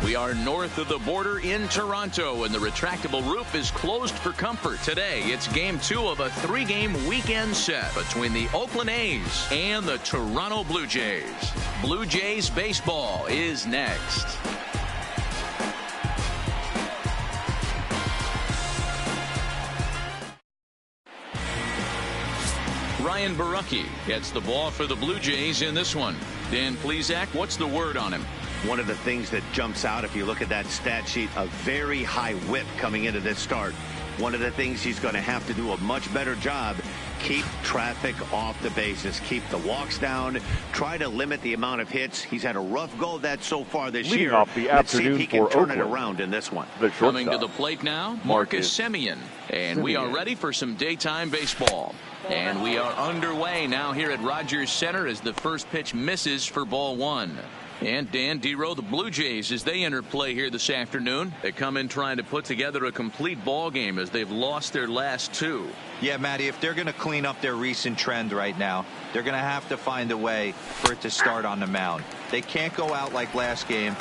We are north of the border in Toronto, and the retractable roof is closed for comfort. Today, it's Game 2 of a 3-game weekend set between the Oakland A's and the Toronto Blue Jays. Blue Jays baseball is next. Ryan Barucki gets the ball for the Blue Jays in this one. Dan Plesac, what's the word on him? One of the things that jumps out, if you look at that stat sheet, a very high whip coming into this start. One of the things he's going to have to do a much better job, keep traffic off the bases, keep the walks down, try to limit the amount of hits. He's had a rough go of that so far this year. Let's see if he can turn it around in this one. Coming to the plate now, Marcus Semien. And we are ready for some daytime baseball. And we are underway now here at Rogers Center as the first pitch misses for ball 1. And Dan Dero, the Blue Jays, as they enter play here this afternoon, they come in trying to put together a complete ball game as they've lost their last 2. Yeah, Matty, if they're going to clean up their recent trend right now, they're going to have to find a way for it to start on the mound. They can't go out like last game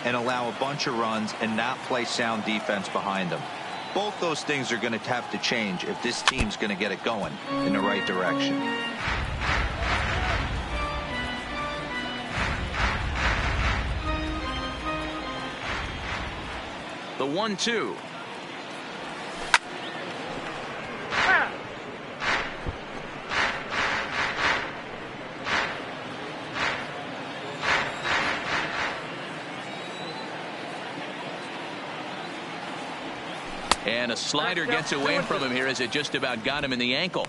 and allow a bunch of runs and not play sound defense behind them. Both those things are going to have to change if this team's going to get it going in the right direction. The 1-2. And a slider gets away from him here as it just about got him in the ankle.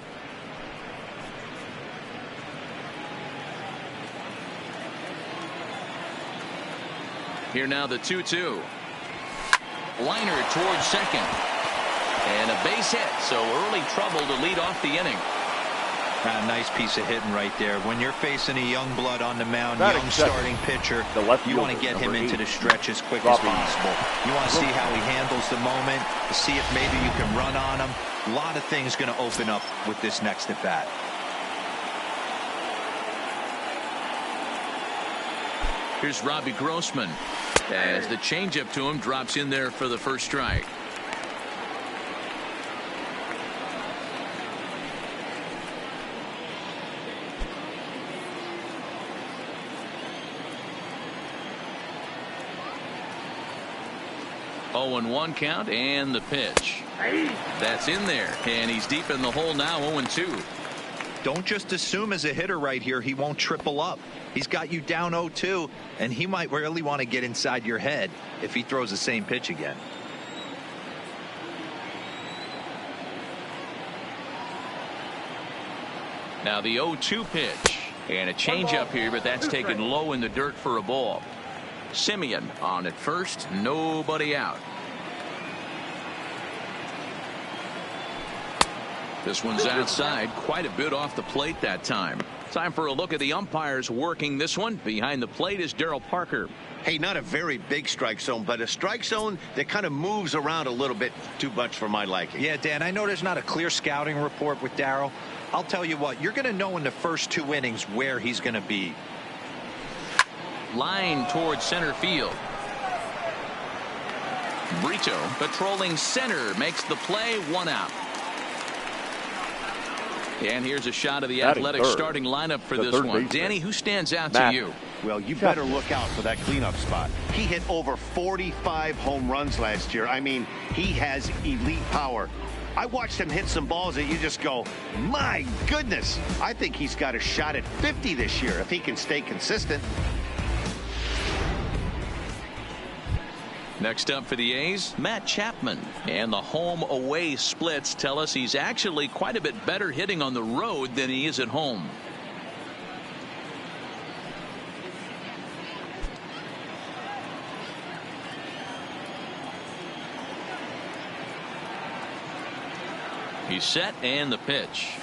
Here now the 2-2. Liner towards second. And a base hit, so early trouble to lead off the inning. Nice piece of hitting right there. When you're facing a young blood on the mound, young starting pitcher, you want to get him into the stretch as quick as possible. You want to see how he handles the moment, to see if maybe you can run on him. A lot of things going to open up with this next at bat. Here's Robbie Grossman as the changeup to him drops in there for the first strike. Oh, and 1 count, and the pitch. That's in there, and he's deep in the hole now. 0-2. Don't just assume as a hitter right here he won't triple up. He's got you down 0-2, and he might really want to get inside your head if he throws the same pitch again. Now the 0-2 pitch, and a changeup here, but that's taken low in the dirt for a ball. Semien on at first, nobody out. This one's outside, quite a bit off the plate that time. Time for a look at the umpires working this one. Behind the plate is Darryl Parker. Hey, not a very big strike zone, but a strike zone that kind of moves around a little bit too much for my liking. Yeah, Dan, I know there's not a clear scouting report with Darryl. I'll tell you what, you're going to know in the first 2 innings where he's going to be. Line towards center field. Brito patrolling center makes the play, 1 out. And here's a shot of the Athletic starting lineup for this one. Danny, who stands out to you? Well, you better look out for that cleanup spot. He hit over 45 home runs last year. I mean, he has elite power. I watched him hit some balls that you just go, my goodness. I think he's got a shot at 50 this year if he can stay consistent. Next up for the A's, Matt Chapman. And the home-away splits tell us he's actually quite a bit better hitting on the road than he is at home. He's set, and the pitch.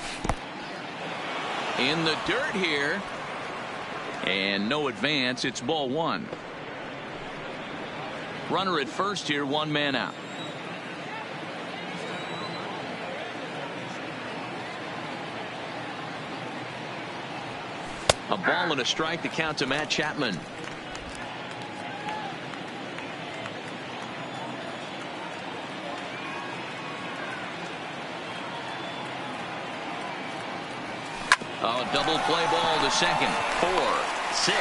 In the dirt here. And no advance. It's ball 1. Runner at first here, 1 man out. A ball and a strike to count to Matt Chapman. A double play ball to second. 4, 6, 3.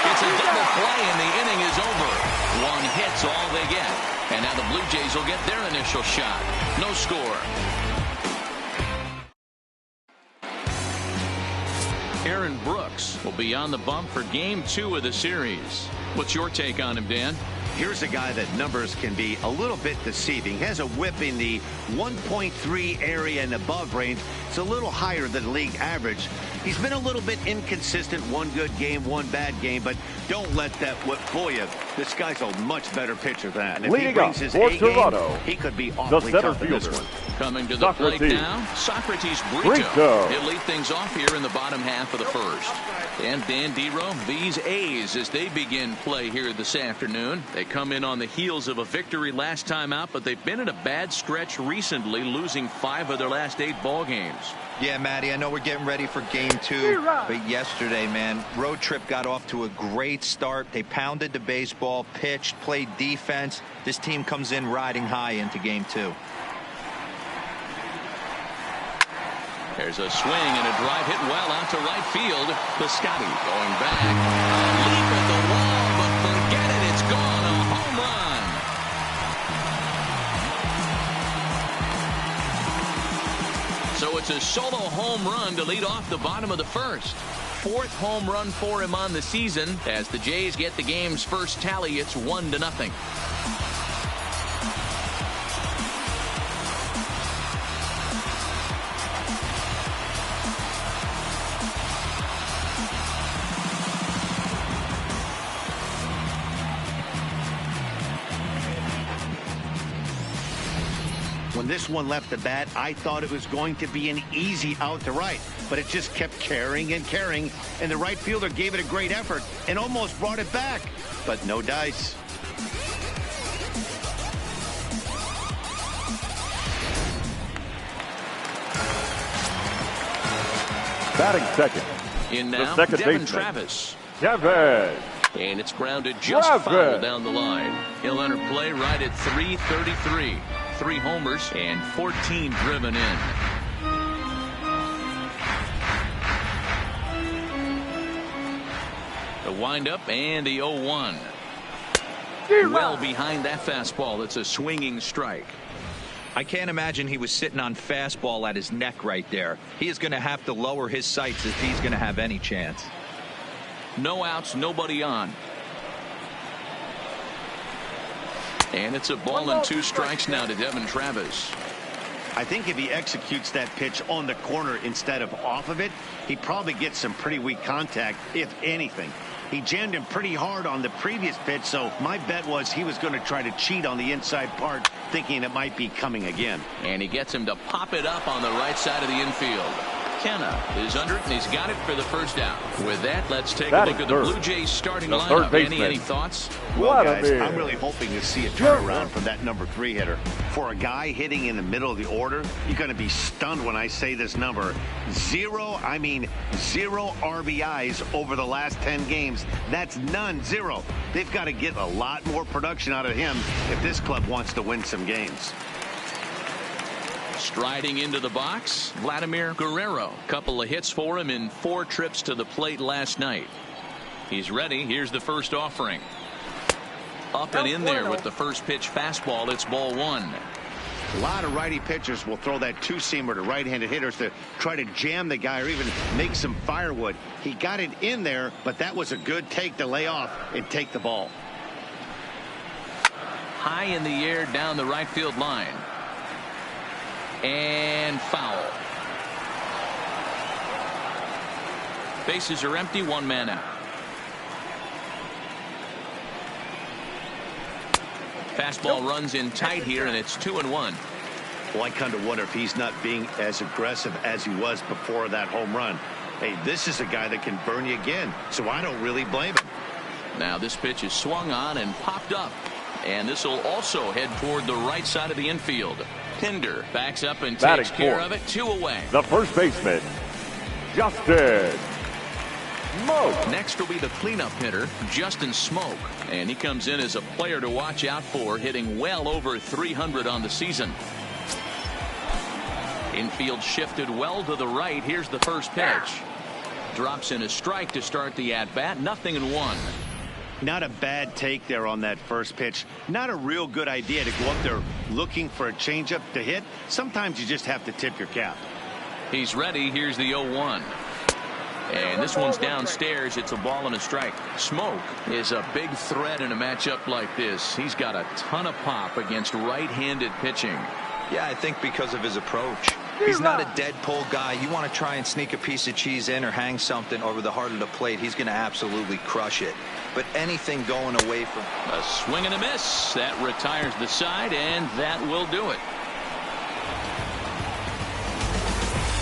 It's a double play, and the inning is over. 1 hit's all they get. And now the Blue Jays will get their initial shot. No score. Aaron Brooks will be on the bump for Game 2 of the series. What's your take on him, Dan? Here's a guy that numbers can be a little bit deceiving. Has a whip in the 1.3 area and above range. It's a little higher than league average. He's been a little bit inconsistent. 1 good game, 1 bad game, but don't let that whip fool you. This guy's a much better pitcher than that. And if he brings his A game, he could be awfully tough in this one. Coming to the plate now, Socrates Brito. He'll lead things off here in the bottom half of the first. And Dan Dero, these A's, as they begin play here this afternoon, they come in on the heels of a victory last time out, but they've been in a bad stretch recently, losing 5 of their last 8 ball games. Yeah, Matty, I know we're getting ready for Game 2, but yesterday, man, road trip got off to a great start. They pounded the baseball, pitched, played defense. This team comes in riding high into Game 2. There's a swing and a drive hit well out to right field. Piscotty going back. A leap at the wall, but forget it. It's gone. A home run. So it's a solo home run to lead off the bottom of the first. 4th home run for him on the season. As the Jays get the game's first tally, it's 1-0. When this one left the bat, I thought it was going to be an easy out to right, but it just kept carrying and carrying, and the right fielder gave it a great effort and almost brought it back, but no dice. Batting second. In now, second Devin baseman, Travis. Devin. And it's grounded just foul down the line. He'll enter play right at 3:33. 3 homers and 14 driven in. The windup and the 0-1. Well behind that fastball. It's a swinging strike. I can't imagine he was sitting on fastball at his neck right there. He is going to have to lower his sights if he's going to have any chance. No outs, nobody on. And it's a ball and 2 strikes now to Devin Travis. I think if he executes that pitch on the corner instead of off of it, he probably gets some pretty weak contact, if anything. He jammed him pretty hard on the previous pitch, so my bet was he was going to try to cheat on the inside part, thinking it might be coming again. And he gets him to pop it up on the right side of the infield. Kenna is under it, and he's got it for the first out. With that, let's take a look at the Blue Jays starting lineup. Any thoughts? Well, guys, I'm really hoping to see a turnaround from that number 3 hitter. For a guy hitting in the middle of the order, you're going to be stunned when I say this number. 0 RBIs over the last 10 games. That's none, 0. They've got to get a lot more production out of him if this club wants to win some games. Striding into the box, Vladimir Guerrero. Couple of hits for him in 4 trips to the plate last night. He's ready. Here's the first offering. Up and in there with the first pitch fastball. It's ball 1. A lot of righty pitchers will throw that 2-seamer to right-handed hitters to try to jam the guy or even make some firewood. He got it in there, but that was a good take to lay off and take the ball. High in the air down the right field line. And foul. Bases are empty, 1 man out. Fastball runs in tight here, and it's 2-1. Well, I kind of wonder if he's not being as aggressive as he was before that home run. Hey, this is a guy that can burn you again, so I don't really blame him. Now this pitch is swung on and popped up, and this will also head toward the right side of the infield. Pinder backs up and takes care of it. 2 away. The first baseman, Justin Smoke. Next will be the cleanup hitter, Justin Smoke, and he comes in as a player to watch out for, hitting well over 300 on the season. Infield shifted well to the right. Here's the first pitch. Drops in a strike to start the at-bat. 0-1. Not a bad take there on that first pitch. Not a real good idea to go up there looking for a changeup to hit. Sometimes you just have to tip your cap. He's ready. Here's the 0-1. And this one's downstairs. It's a ball and a strike. Smoke is a big threat in a matchup like this. He's got a ton of pop against right-handed pitching. Yeah, I think because of his approach. He's not a dead pull guy. You want to try and sneak a piece of cheese in or hang something over the heart of the plate, he's going to absolutely crush it. But anything going away from a swing and a miss that retires the side, and that will do it.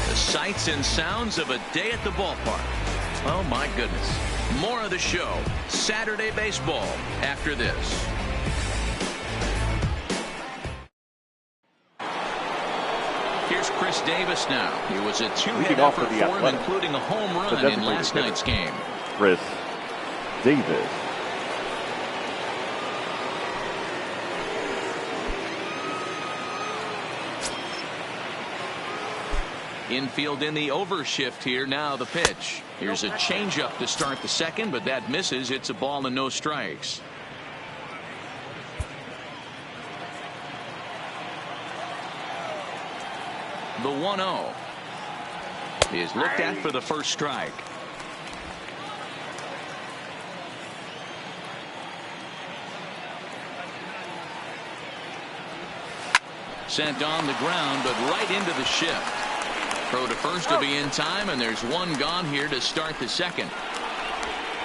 The sights and sounds of a day at the ballpark. Oh my goodness. More of the show Saturday baseball after this. Here's Chris Davis now. He was a two-hit effort for him, including a home run in last night's game. Chris Davis. Infield in the overshift here. Now the pitch. Here's a changeup to start the second, but that misses. It's a ball and no strikes. The 1-0 is looked at for the first strike. Sent on the ground, but right into the shift. Throw to first will be in time, and there's one gone here to start the second.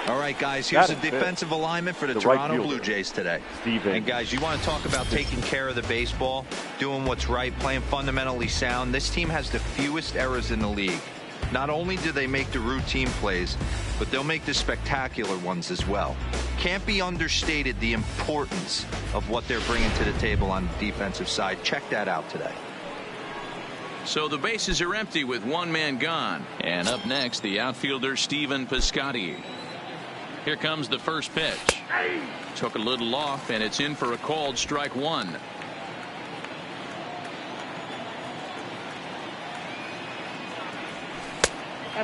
All right, guys, here's the defensive alignment for the Toronto Blue Jays today. And, guys, you want to talk about taking care of the baseball, doing what's right, playing fundamentally sound. This team has the fewest errors in the league. Not only do they make the routine plays, but they'll make the spectacular ones as well. Can't be understated the importance of what they're bringing to the table on the defensive side. Check that out today. So the bases are empty with one man gone. And up next, the outfielder Stephen Piscotty. Here comes the first pitch. Took a little off, and it's in for a called strike one.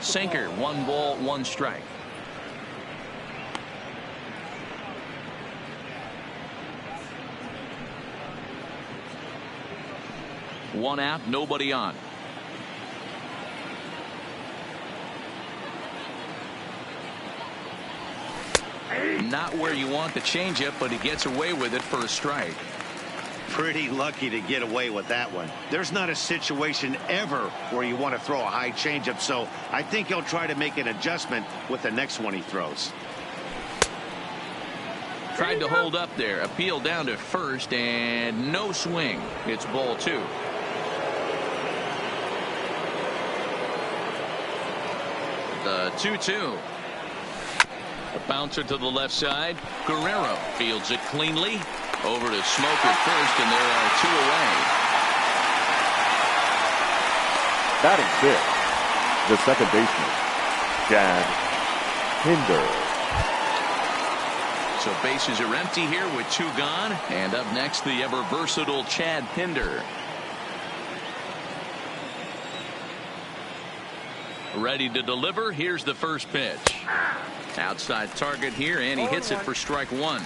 Sinker, 1 ball, 1 strike. One out, nobody on. Not where you want the changeup, but he gets away with it for a strike. Pretty lucky to get away with that one. There's not a situation ever where you want to throw a high changeup, so I think he'll try to make an adjustment with the next one he throws. Tried to hold up there, appeal down to first, and no swing. It's ball 2. The 2-2. A bouncer to the left side. Guerrero fields it cleanly. Over to Smoke at first, and there are 2 away. Batting 6th, the second baseman, Chad Pinder. So bases are empty here with 2 gone. And up next, the ever versatile Chad Pinder. Ready to deliver. Here's the first pitch. Outside target here, and he hits it for strike 1.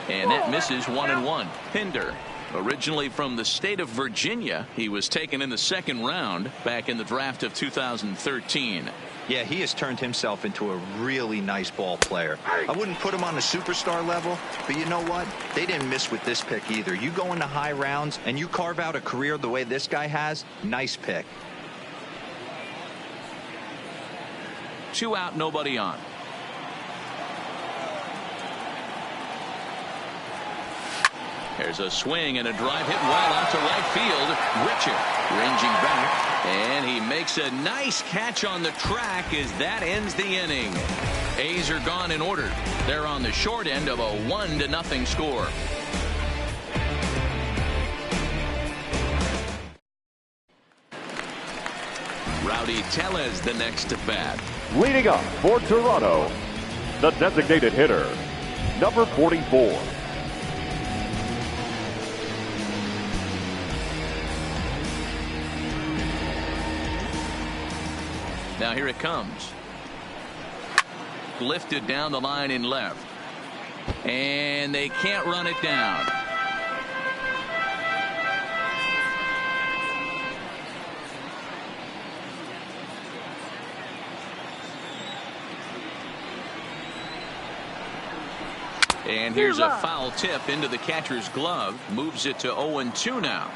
And that misses 1-1. Pinder, originally from the state of Virginia, he was taken in the second round back in the draft of 2013. Yeah, he has turned himself into a really nice ball player. I wouldn't put him on the superstar level, but you know what? They didn't miss with this pick either. You go into high rounds and you carve out a career the way this guy has, nice pick. 2 out, nobody on. There's a swing and a drive hit well out to right field. Richard ranging back, and he makes a nice catch on the track as that ends the inning. A's are gone in order. They're on the short end of a 1-0 score. Rowdy Tellez the next to bat. Leading up for Toronto, the designated hitter, number 44. Now here it comes. Lifted down the line in left. And they can't run it down. And here's a foul tip into the catcher's glove. Moves it to 0-2 now.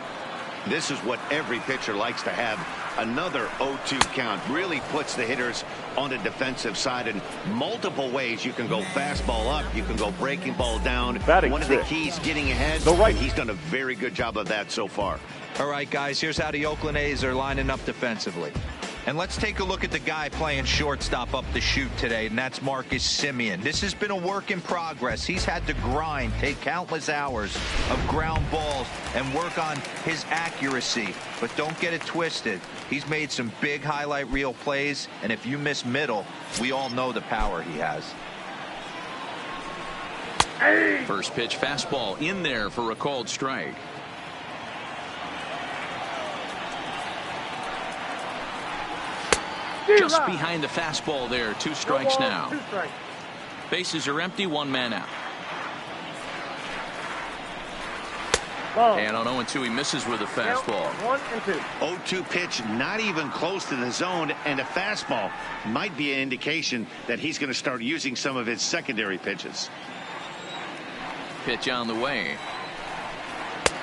This is what every pitcher likes to have. Another 0-2 count really puts the hitters on the defensive side in multiple ways. You can go fastball up. You can go breaking ball down. Batting One of the six. keys getting ahead. The right. And he's done a very good job of that so far. All right, guys, here's how the Oakland A's are lining up defensively. And let's take a look at the guy playing shortstop up the chute today, and that's Marcus Semien. This has been a work in progress. He's had to grind, take countless hours of ground balls, and work on his accuracy. But don't get it twisted. He's made some big highlight reel plays, and if you miss middle, we all know the power he has. First pitch fastball in there for a called strike. Just behind the fastball there. 2 strikes now. Bases are empty. 1 man out. And on 0-2 he misses with a fastball. 0-2 pitch, not even close to the zone, and a fastball might be an indication that he's going to start using some of his secondary pitches. Pitch on the way.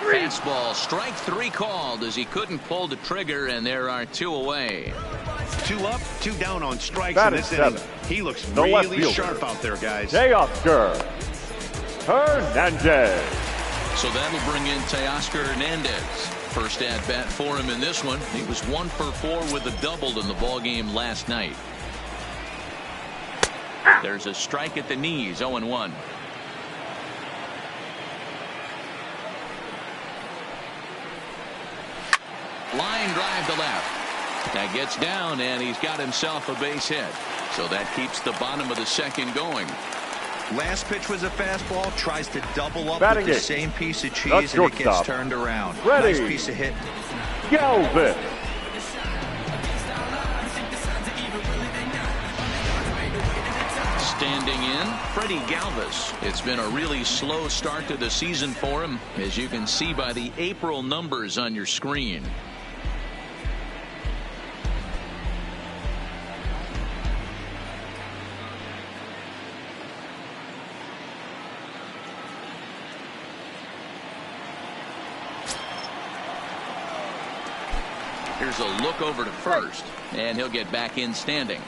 Fastball, strike 3 called as he couldn't pull the trigger, and there are 2 away. 2 up, 2 down on strikes Batting in this inning. 7. He looks The left really fielder. sharp out there, guys. Teoscar Hernandez. So that'll bring in Teoscar Hernandez. First at bat for him in this one. He was 1 for 4 with a double in the ball game last night. There's a strike at the knees. 0-1. Line drive to left. That gets down, and he's got himself a base hit. So that keeps the bottom of the second going. Last pitch was a fastball. Tries to double up Batting with the eighth. same piece of cheese, That's and it gets shortstop. turned around. Ready. Nice piece of hit. Galvin. Standing in, Freddie Galvis. It's been a really slow start to the season for him, as you can see by the April numbers on your screen. Here's a look over to first, and he'll get back in standing.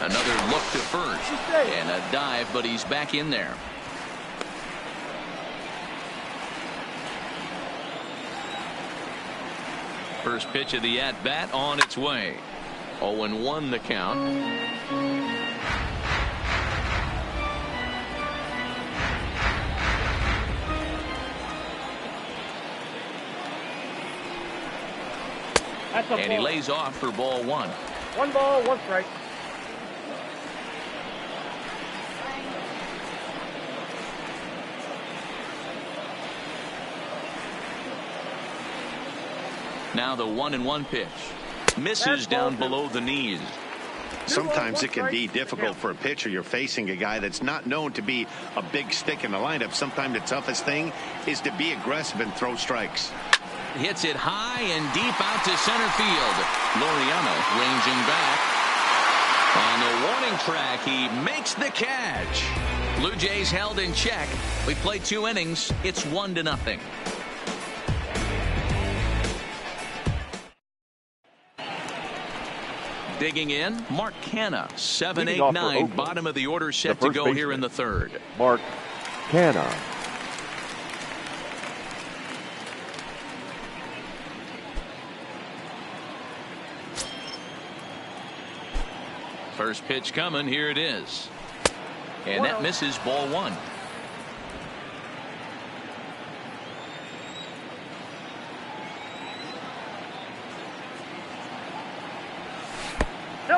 Another look to first, and a dive, but he's back in there. First pitch of the at-bat on its way. 0-1 the count. And he lays off for ball 1. 1 ball, 1 strike. Now the 1-1 pitch. Misses down below the knees. Sometimes it can be difficult for a pitcher. You're facing a guy that's not known to be a big stick in the lineup. Sometimes the toughest thing is to be aggressive and throw strikes. Hits it high and deep out to center field. Laureano ranging back. On the warning track, he makes the catch. Blue Jays held in check. We played 2 innings. It's 1-0. Digging in, Mark Canha, 7, 8, 9, bottom of the order, set to go here in the 3rd. Mark Canha. First pitch coming. Here it is. And that misses, ball 1.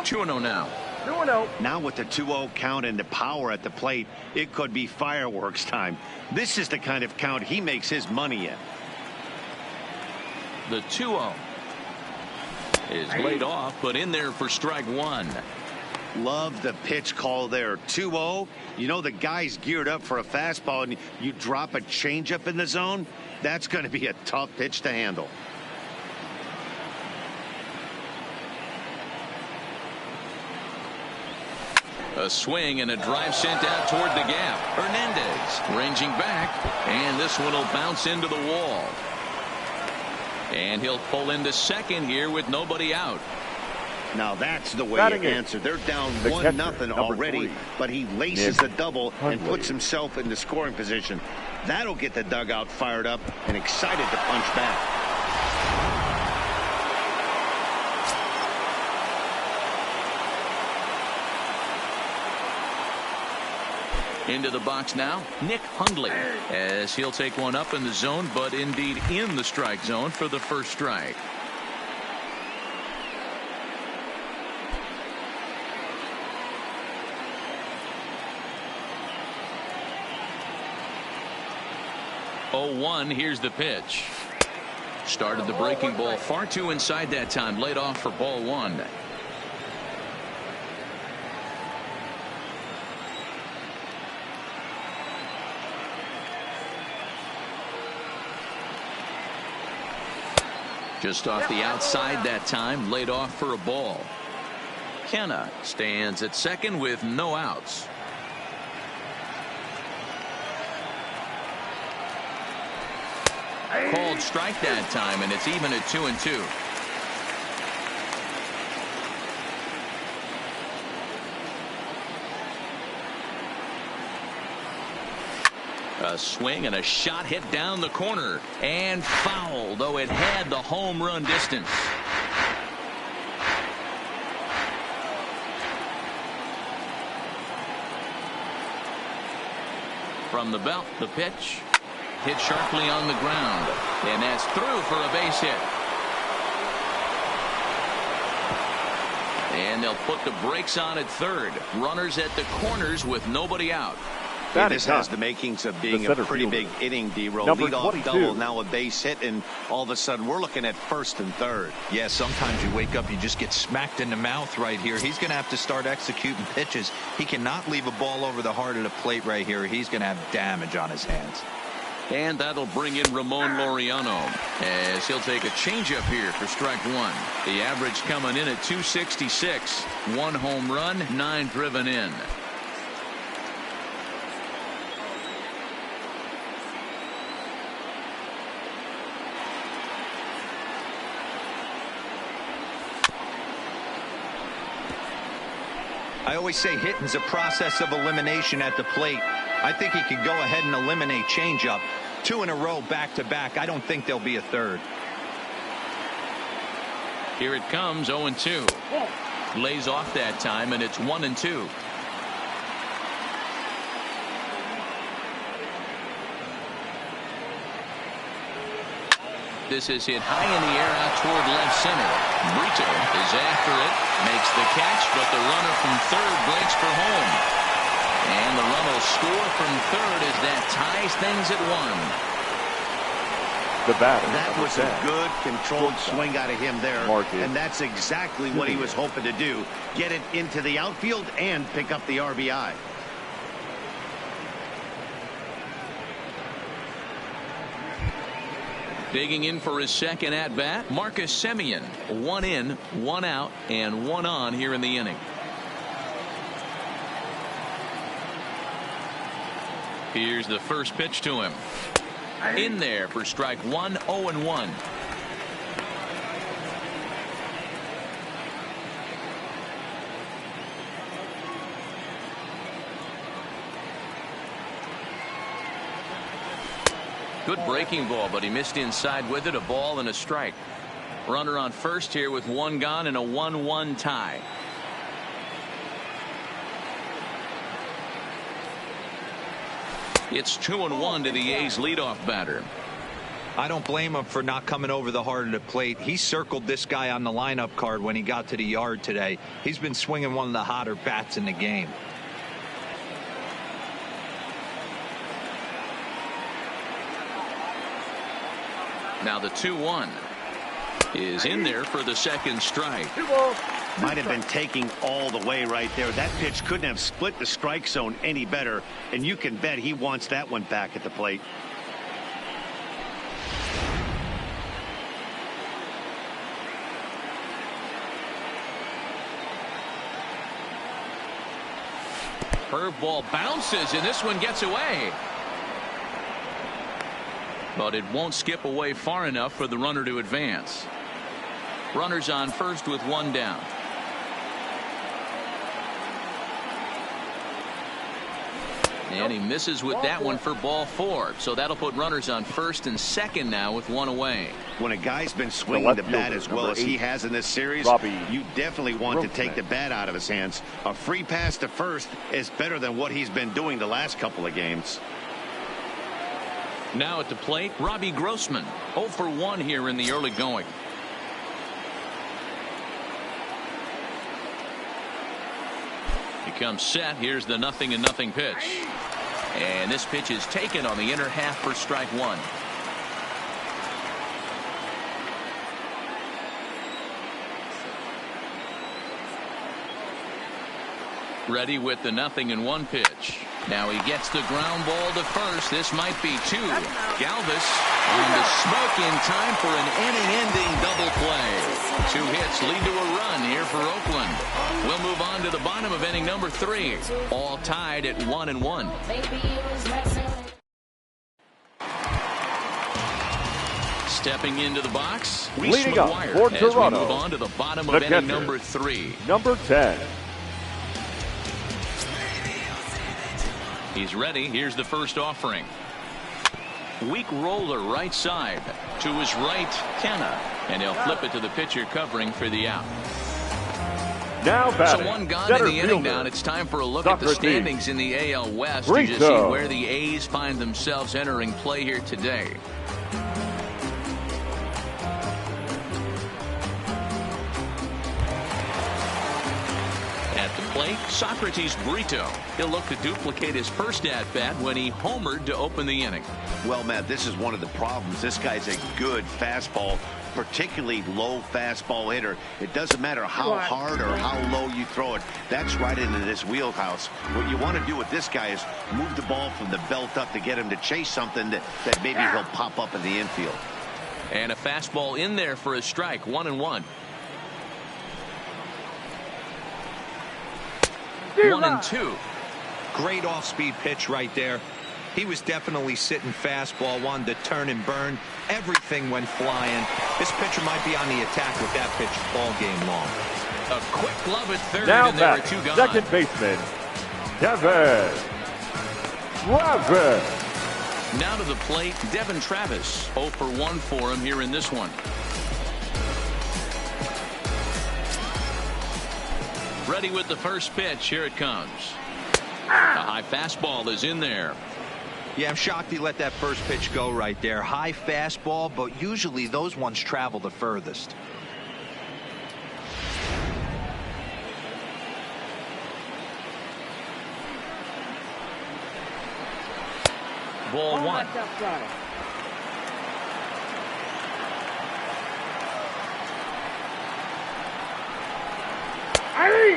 2-0 now. 2-0. Now with the 2-0 count and the power at the plate, it could be fireworks time. This is the kind of count he makes his money in. The 2-0 is laid off, but in there for strike one. Love the pitch call there. 2-0. You know the guy's geared up for a fastball, and you drop a changeup in the zone. That's going to be a tough pitch to handle. A swing and a drive sent out toward the gap. Hernandez ranging back, and this one will bounce into the wall. And he'll pull into second here with nobody out. Now that's the way Batting you it. answer. They're down The 1-0 catcher, already, 3. but he laces the Nick double and Hundley. puts himself in the scoring position. That'll get the dugout fired up and excited to punch back. Into the box now, Nick Hundley, as he'll take one up in the zone, but indeed in the strike zone for the first strike. Oh, 1, here's the pitch. Started the breaking ball far too inside that time, laid off for ball one. Just off the outside that time, laid off for a ball. Kenna stands at second with no outs. Called strike that time, and it's even at 2-2. A swing and a shot hit down the corner and foul, though it had the home run distance. From the belt, the pitch hit sharply on the ground, and that's through for a base hit. And they'll put the brakes on at third. Runners at the corners with nobody out. This has the makings of being a pretty big inning, D-Roll. Leadoff double, now a base hit, and all of a sudden we're looking at first and third. Yeah, sometimes you wake up, you just get smacked in the mouth right here. He's going to have to start executing pitches. He cannot leave a ball over the heart of the plate right here. He's going to have damage on his hands. And that'll bring in Ramon Laureano, as he'll take a changeup here for strike one. The average coming in at 266. 1 home run, 9 driven in. I always say hitting's a process of elimination at the plate. I think he could go ahead and eliminate changeup. 2 in a row back to back. I don't think there'll be a third. Here it comes, 0-2. Lays off that time, and it's 1-2. This is hit high in the air out toward left center. Brito is after it, makes the catch, but the runner from third breaks for home. And the run will score from third as that ties things at 1. The batter. That was a good controlled swing out of him there. And that's exactly what he was hoping to do. Get it into the outfield and pick up the RBI. Digging in for his second at bat, Marcus Semien. 1 in, 1 out, and 1 on here in the inning. Here's the first pitch to him. In there for strike 1, 0-1. Good breaking ball, but he missed inside with it. A ball and a strike. Runner on first here with 1 gone and a 1-1 tie. It's 2-1 to the A's leadoff batter. I don't blame him for not coming over the heart of the plate. He circled this guy on the lineup card when he got to the yard today. He's been swinging one of the hotter bats in the game. Now the 2-1 is in there for the second strike. Might have been taking all the way right there. That pitch couldn't have split the strike zone any better, and you can bet he wants that one back at the plate. Curveball bounces, and this one gets away. But it won't skip away far enough for the runner to advance. Runners on first with one down. And he misses with that one for ball 4. So that'll put runners on first and second now with one away. When a guy's been swinging the bat as well as he has in this series, you definitely want to take the bat out of his hands. A free pass to first is better than what he's been doing the last couple of games. Now at the plate, Robbie Grossman, 0 for 1 here in the early going. He comes set. Here's the 0-0 pitch. And this pitch is taken on the inner half for strike 1. Ready with the 0-1 pitch. Now he gets the ground ball to first. This might be 2. Galvis on the smoke in time for an inning-ending double play. 2 hits lead to a run here for Oakland. We'll move on to the bottom of inning number 3. All tied at 1-1. Stepping into the box, leading up for as Toronto, we move on to the bottom of inning number 3. Number 10. He's ready. Here's the first offering. Weak roller right side. To his right, Kenna. And he'll flip it to the pitcher covering for the out. Now batting, so one gone in the inning now. It's time for a look at the standings in the AL West to just see where the A's find themselves entering play here today. At the plate, Socrates Brito. He'll look to duplicate his first at-bat when he homered to open the inning. Well, Matt, this is one of the problems. This guy's a good fastball, particularly low fastball hitter. It doesn't matter how hard or how low you throw it. That's right into this wheelhouse. What you want to do with this guy is move the ball from the belt up to get him to chase something that maybe he'll pop up in the infield. And a fastball in there for a strike. 1-1. 1-2. Great off-speed pitch right there. He was definitely sitting fastball, wanted to turn and burn. Everything went flying. This pitcher might be on the attack with that pitch all game long. A quick glove at third, now and there are 2 gone. Second baseman, Devin Travis. Now to the plate, Devin Travis. 0 for 1 for him here in this one. Ready with the first pitch. Here it comes. A high fastball is in there. Yeah, I'm shocked he let that first pitch go right there. High fastball, but usually those ones travel the furthest. Ball 1.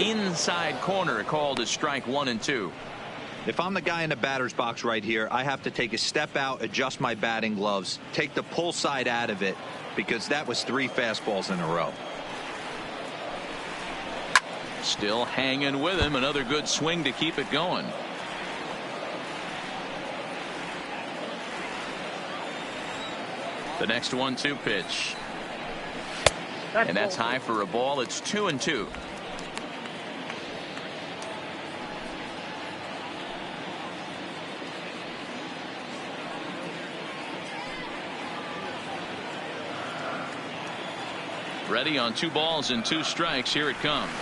Inside corner, called as strike 1 and 2. If I'm the guy in the batter's box right here, I have to take a step out, adjust my batting gloves, take the pull side out of it, because that was 3 fastballs in a row. Still hanging with him. Another good swing to keep it going. The next 1-2 pitch. And that's high for a ball. It's 2-2. Ready on 2 balls and 2 strikes. Here it comes.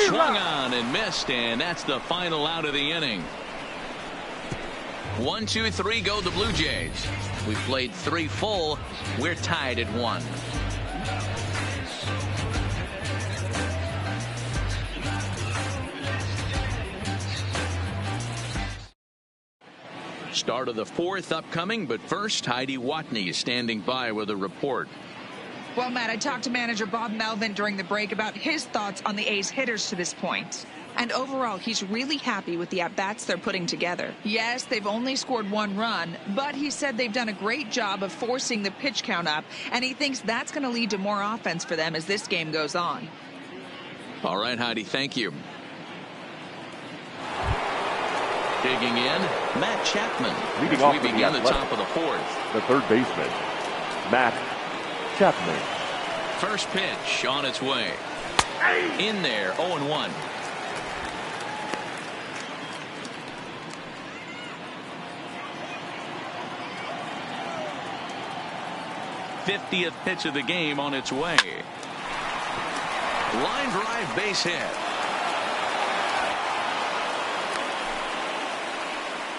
Swung on and missed, and that's the final out of the inning. 1, 2, 3 go the Blue Jays. We've played 3 full. We're tied at 1. Start of the 4th upcoming, but first, Heidi Watney is standing by with a report. Well, Matt, I talked to manager Bob Melvin during the break about his thoughts on the A's hitters to this point. And overall, he's really happy with the at-bats they're putting together. Yes, they've only scored 1 run, but he said they've done a great job of forcing the pitch count up, and he thinks that's going to lead to more offense for them as this game goes on. All right, Heidi, thank you. Digging in, Matt Chapman. Leading as off we for the begin the Athletics, top of the 4th. the third baseman, Matt Chapman. First pitch on its way. In there, 0-1. '50th pitch of the game on its way. Line drive, base hit.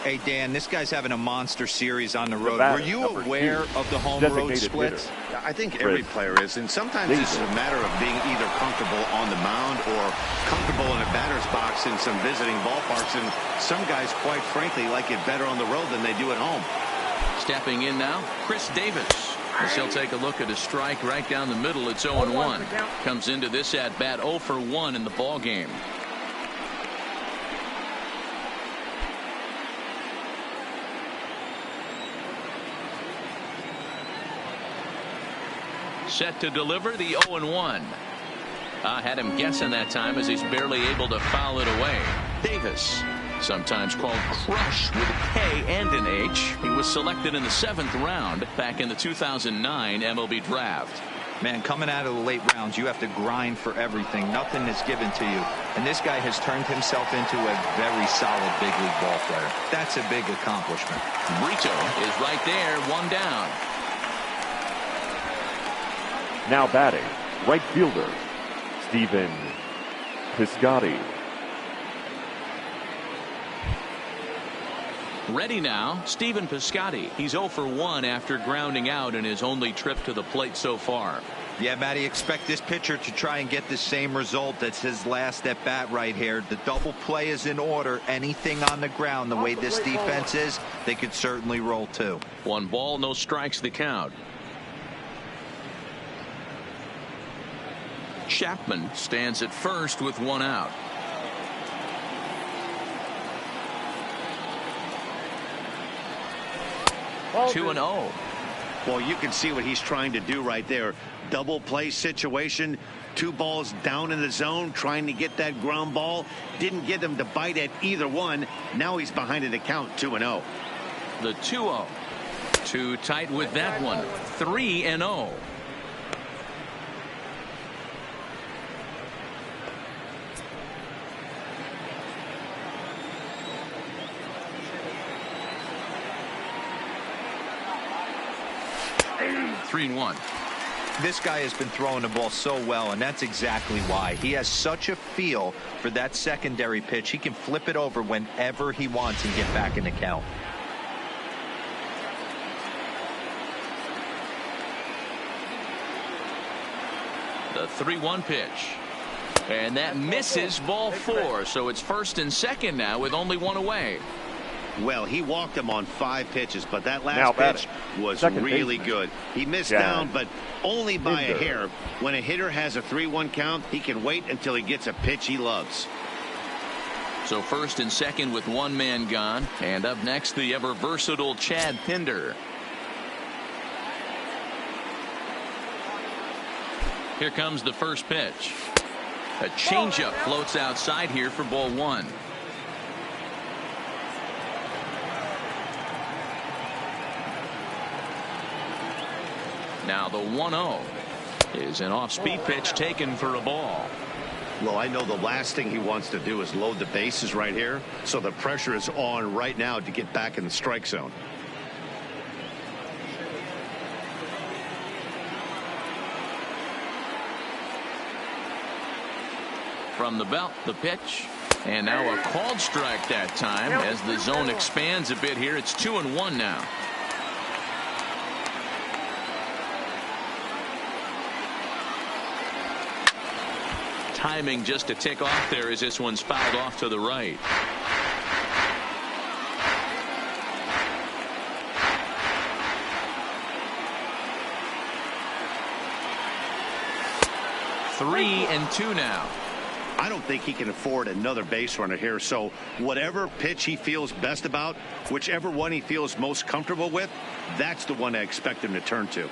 Hey, Dan, this guy's having a monster series on the road. batter, Were you number aware 2, of the home road designated splits? hitter. I think every player is, and sometimes it's a matter of being either comfortable on the mound or comfortable in a batter's box in some visiting ballparks, and some guys, quite frankly, like it better on the road than they do at home. Stepping in now, Chris Davis. As he'll take a look at a strike right down the middle. It's 0-1. Comes into this at bat 0 for 1 in the ball game. Set to deliver the 0-1. I had him guessing that time as he's barely able to foul it away. Davis, sometimes called Crush with a K and an H. He was selected in the 7th round back in the 2009 MLB draft. Man, coming out of the late rounds, you have to grind for everything. Nothing is given to you. And this guy has turned himself into a very solid big league ball player. That's a big accomplishment. Brito is right there, 1 down. Now batting, right fielder, Stephen Piscotty. Ready now, Stephen Piscotty. He's 0 for 1 after grounding out in his only trip to the plate so far. Yeah, Matty, expect this pitcher to try and get the same result. That's his last at bat right here. The double play is in order. Anything on the ground, the way this defense is, they could certainly roll 2. 1 ball, no strikes, the count. Chapman stands at first with 1 out. Ball 2-0. Well, you can see what he's trying to do right there. Double play situation. 2 balls down in the zone, trying to get that ground ball. Didn't get him to bite at either one. Now he's behind in the count, 2-0. The 2-0. Too tight with that one. 3-0. Three and 1. This guy has been throwing the ball so well, and that's exactly why. He has such a feel for that secondary pitch. He can flip it over whenever he wants and get back in the count. The 3-1 pitch. And that misses, ball 4. So it's 1st and 2nd now with only 1 away. Well, he walked him on 5 pitches, but that Now last batting, pitch was second really baseman, good. He missed Jack down, but only by a Hinder. hair. When a hitter has a 3-1 count, he can wait until he gets a pitch he loves. So 1st and 2nd with 1 man gone. And up next, the ever versatile Chad Pinder. Here comes the first pitch. A changeup floats outside here for ball 1. Now the 1-0 is an off-speed pitch taken for a ball. Well, I know the last thing he wants to do is load the bases right here, so the pressure is on right now to get back in the strike zone. From the belt, the pitch. And now a called strike that time as the zone expands a bit here. It's 2-1 now. Timing just to tick off there as this one's fouled off to the right. Three and two now. I don't think he can afford another base runner here, so whatever pitch he feels best about, whichever one he feels most comfortable with, that's the one I expect him to turn to.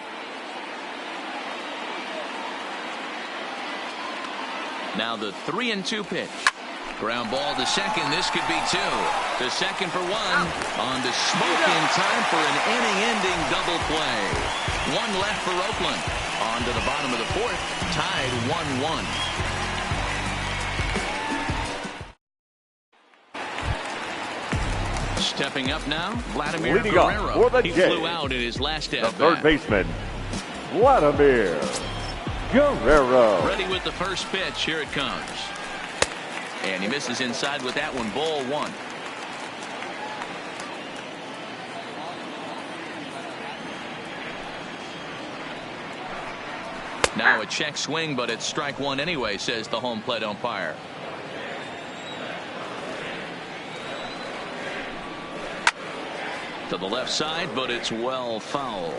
Now the 3-2 pitch. Ground ball to second. This could be two. To second for one. On to Smoke in time for an inning-ending double play. One left for Oakland. On to the bottom of the fourth. Tied 1-1. Stepping up now, Vladimir Leading Guerrero. up for the He Jays, flew out in his last at-bat. the third baseman, Vladimir Guerrero. Ready with the first pitch. Here it comes. And he misses inside with that one. Ball one. Now a check swing, but it's strike one anyway, says the home plate umpire. To the left side, but it's well foul.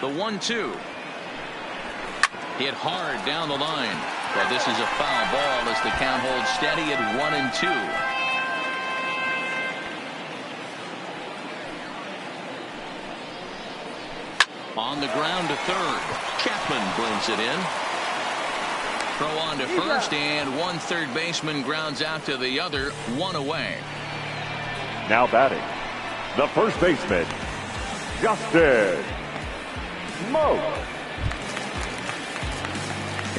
The 1-2. Hit hard down the line. But this is a foul ball as the count holds steady at 1-2. On the ground to third. Chapman brings it in. Throw on to first, and one third baseman grounds out to the other, one away. Now batting, the first baseman, Justin Smoke.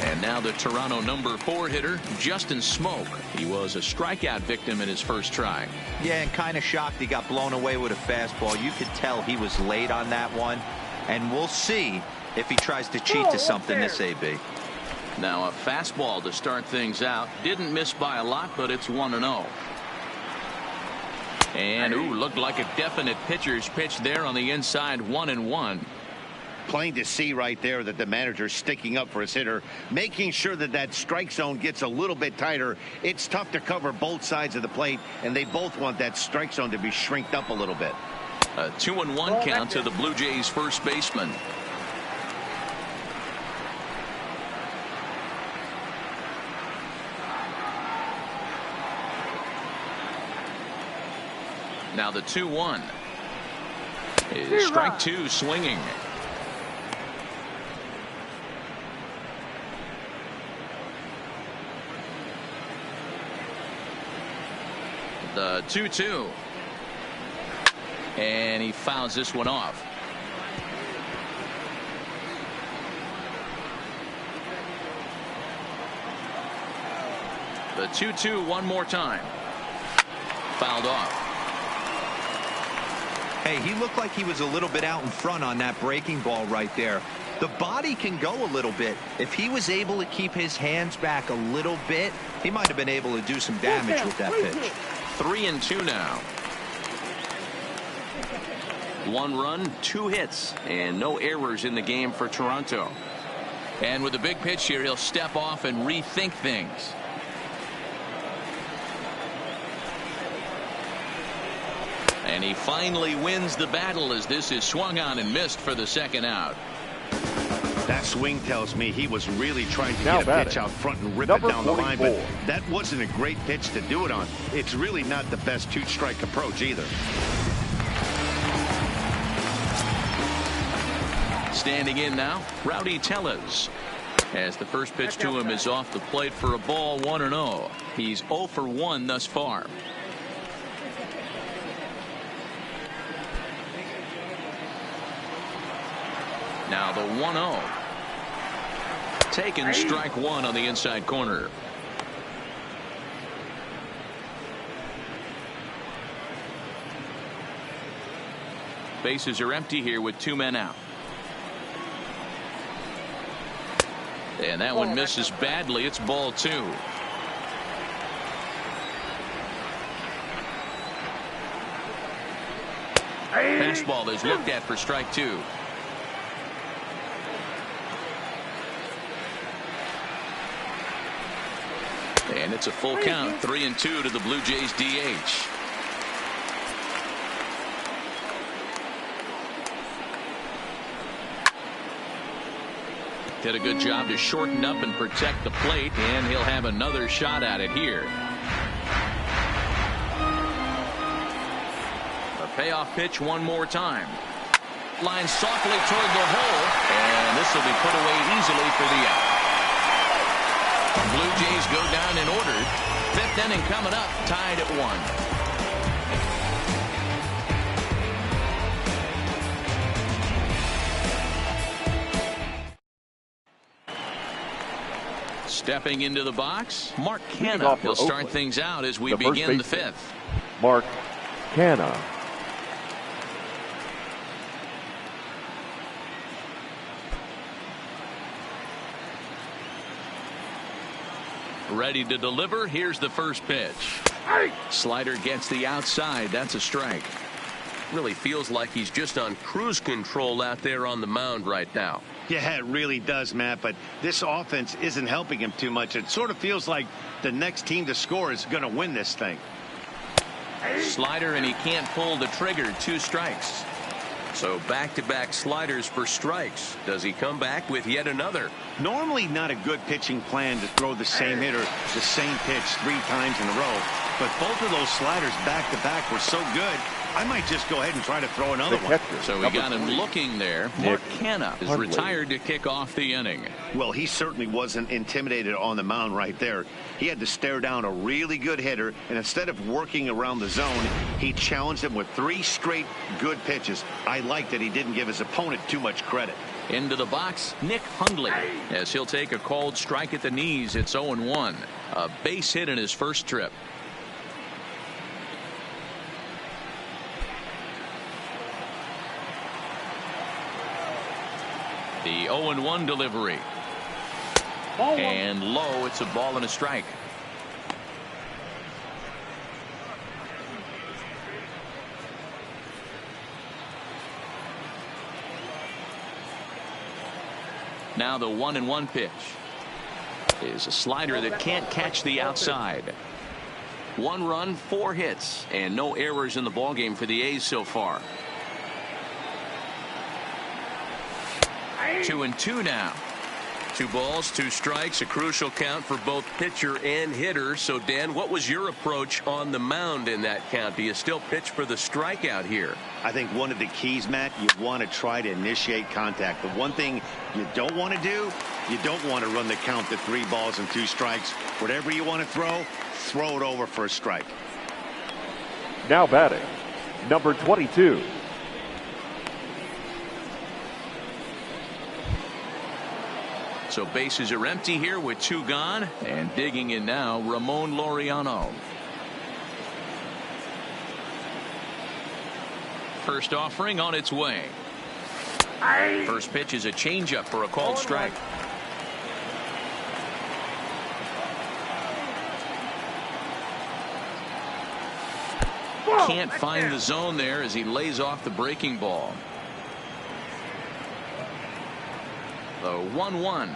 And now the Toronto number 4 hitter, Justin Smoke. He was a strikeout victim in his first try. Yeah, and kind of shocked he got blown away with a fastball. You could tell he was late on that one. And we'll see if he tries to cheat to something this AB. Now a fastball to start things out. Didn't miss by a lot, but it's 1-0. And ooh, looked like a definite pitcher's pitch there on the inside. 1-1. Plain to see right there that the manager's sticking up for his hitter, making sure that that strike zone gets a little bit tighter. It's tough to cover both sides of the plate, and they both want that strike zone to be shrinked up a little bit. A 2-1 count to the Blue Jays first baseman. Now the 2-1 is strike two, swinging. The 2-2. And he fouls this one off. The 2-2 one more time. Fouled off. Hey, he looked like he was a little bit out in front on that breaking ball right there. The body can go a little bit. If he was able to keep his hands back a little bit, he might have been able to do some damage with that pitch. 3-2 now. 1 run, 2 hits, and no errors in the game for Toronto. And with a big pitch here, he'll step off and rethink things. And he finally wins the battle as this is swung on and missed for the second out. That swing tells me he was really trying to Now get a pitch out front and rip it number down the line, 44. but that wasn't a great pitch to do it on. It's really not the best two-strike approach either. Standing in now, Rowdy Tellez. As the first pitch to him is off the plate for a ball, 1-0. He's 0 for 1 thus far. Now the 1-0. Taken, strike one on the inside corner. Bases are empty here with 2 men out. And that one misses badly. It's ball 2. Fastball is looked at for strike 2. And it's a full count, 3-2 to the Blue Jays DH. Did a good job to shorten up and protect the plate, and he'll have another shot at it here. A payoff pitch one more time. Line softly toward the hole, and this will be put away easily for the out. Blue Jays go down in order. 5th inning coming up, tied at 1. Stepping into the box, Mark Canna will start things out as we begin the 5th. Mark Canna. Ready to deliver. Here's the first pitch. Slider gets the outside. That's a strike. Really feels like he's just on cruise control out there on the mound right now. Yeah, it really does, Matt, but this offense isn't helping him too much. It sort of feels like the next team to score is going to win this thing. Slider, and he can't pull the trigger. 2 strikes. So back-to-back sliders for strikes. Does he come back with yet another? Normally not a good pitching plan to throw the same hitter the same pitch 3 times in a row, but both of those sliders back-to-back were so good, I might just go ahead and try to throw another one. So we got him looking there. Mark Canna is retired to kick off the inning. Well, he certainly wasn't intimidated on the mound right there. He had to stare down a really good hitter, and instead of working around the zone, he challenged him with 3 straight good pitches. I like that he didn't give his opponent too much credit. Into the box, Nick Hundley, as he'll take a called strike at the knees. It's 0-1. A base hit in his first trip. The 0-1 delivery. And low. It's a ball and a strike. Now the 1-1 pitch is a slider that can't catch the outside. 1 run, 4 hits, and no errors in the ballgame for the A's so far. 2-2 now. 2 balls, 2 strikes, a crucial count for both pitcher and hitter. So, Dan, what was your approach on the mound in that count? Do you still pitch for the strikeout here? I think one of the keys, Matt, you want to try to initiate contact. The one thing you don't want to do, you don't want to run the count to 3 balls and 2 strikes. Whatever you want to throw it over for a strike. Now batting, number 22. So bases are empty here with 2 gone, and digging in now, Ramon Laureano. First offering on its way. First pitch is a changeup for a called strike. Can't find the zone there as he lays off the breaking ball. The 1-1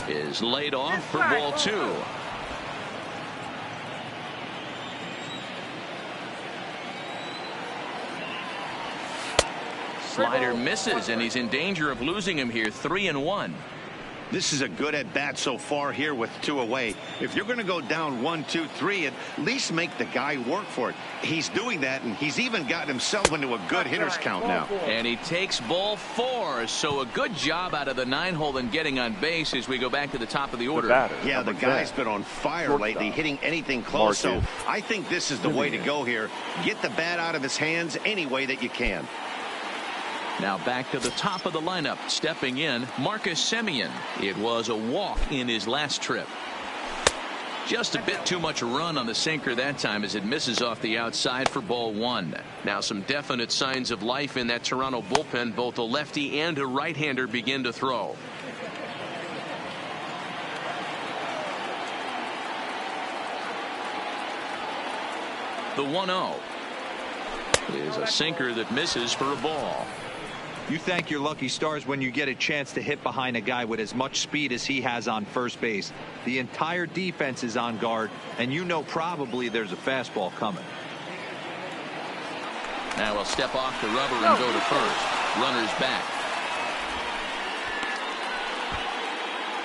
is laid off for ball 2. Slider misses, and he's in danger of losing him here. 3-1. This is a good at bat so far here with 2 away. If you're going to go down 1, 2, 3, at least make the guy work for it. He's doing that, and he's even gotten himself into a good hitter's count now. And he takes ball 4. So a good job out of the 9-hole and getting on base as we go back to the top of the order. Yeah, the guy's been on fire lately, hitting anything close. So I think this is the way to go here. Get the bat out of his hands any way that you can. Now back to the top of the lineup. Stepping in, Marcus Semien. It was a walk in his last trip. Just a bit too much run on the sinker that time as it misses off the outside for ball 1. Now some definite signs of life in that Toronto bullpen. Both a lefty and a right-hander begin to throw. The 1-0 is a sinker that misses for a ball. You thank your lucky stars when you get a chance to hit behind a guy with as much speed as he has on first base. The entire defense is on guard, and you know probably there's a fastball coming. Now he'll step off the rubber and go to first. Runner's back.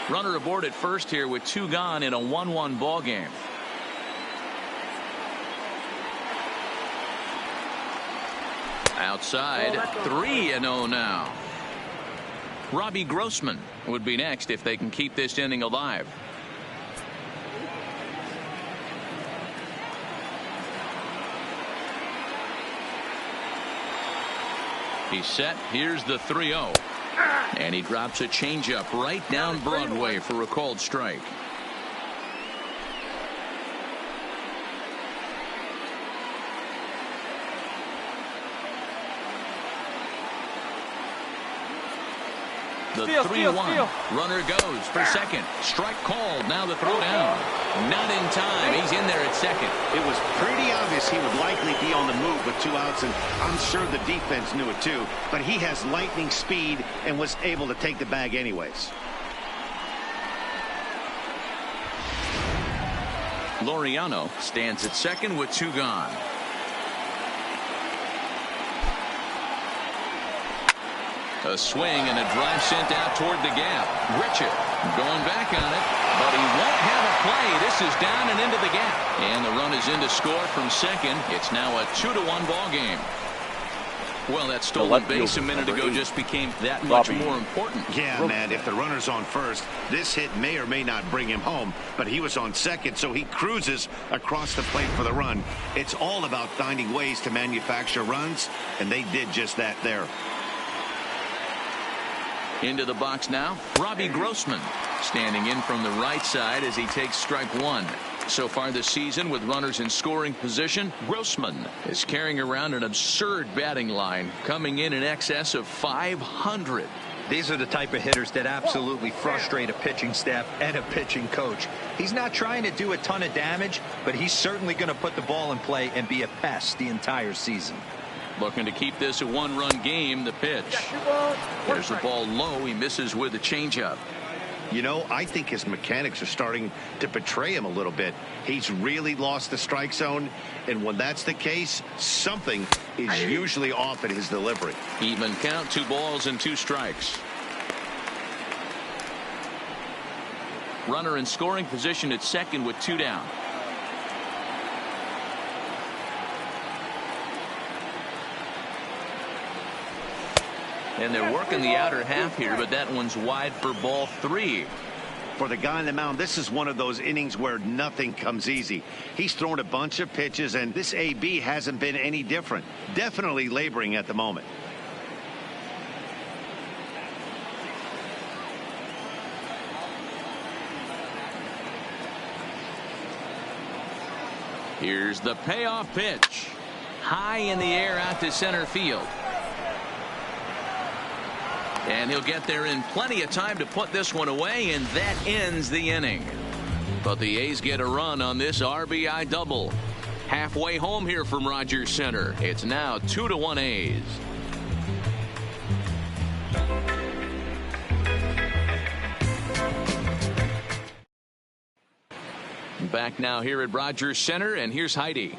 Runner aboard at first here with 2 gone in a 1-1 ball game. Outside, 3-0 now. Robbie Grossman would be next if they can keep this inning alive. He's set. Here's the 3-0. And he drops a changeup right down Broadway for a called strike. The 3-1. Runner goes for second. Strike called. Now the throw down. Not in time. He's in there at second. It was pretty obvious he would likely be on the move with 2 outs, and I'm sure the defense knew it too. But he has lightning speed and was able to take the bag anyways. Laureano stands at second with 2 gone. A swing and a drive sent out toward the gap. Richard going back on it, but he won't have a play. This is down and into the gap. And the run is in to score from second. It's now a 2-1 ball game. Well, that stolen base a minute ago just became that much more important. Yeah, man, if the runner's on first, this hit may or may not bring him home, but he was on second, so he cruises across the plate for the run. It's all about finding ways to manufacture runs, and they did just that there. Into the box now, Robbie Grossman standing in from the right side as he takes strike 1. So far this season with runners in scoring position, Grossman is carrying around an absurd batting line, coming in excess of 500. These are the type of hitters that absolutely frustrate a pitching staff and a pitching coach. He's not trying to do a ton of damage, but he's certainly going to put the ball in play and be a pest the entire season. Looking to keep this a 1-run game. The pitch. There's the ball low. He misses with a changeup. You know, I think his mechanics are starting to betray him a little bit. He's really lost the strike zone, and when that's the case, something is usually off at his delivery. Even count, 2 balls and 2 strikes. Runner in scoring position at second with 2 down. And they're working the outer half here, but that one's wide for ball 3. For the guy on the mound, this is one of those innings where nothing comes easy. He's thrown a bunch of pitches, and this AB hasn't been any different. Definitely laboring at the moment. Here's the payoff pitch. High in the air out to center field. And he'll get there in plenty of time to put this one away, and that ends the inning. But the A's get a run on this RBI double. Halfway home here from Rogers Center. It's now 2-1 A's. Back now here at Rogers Center, and here's Heidi.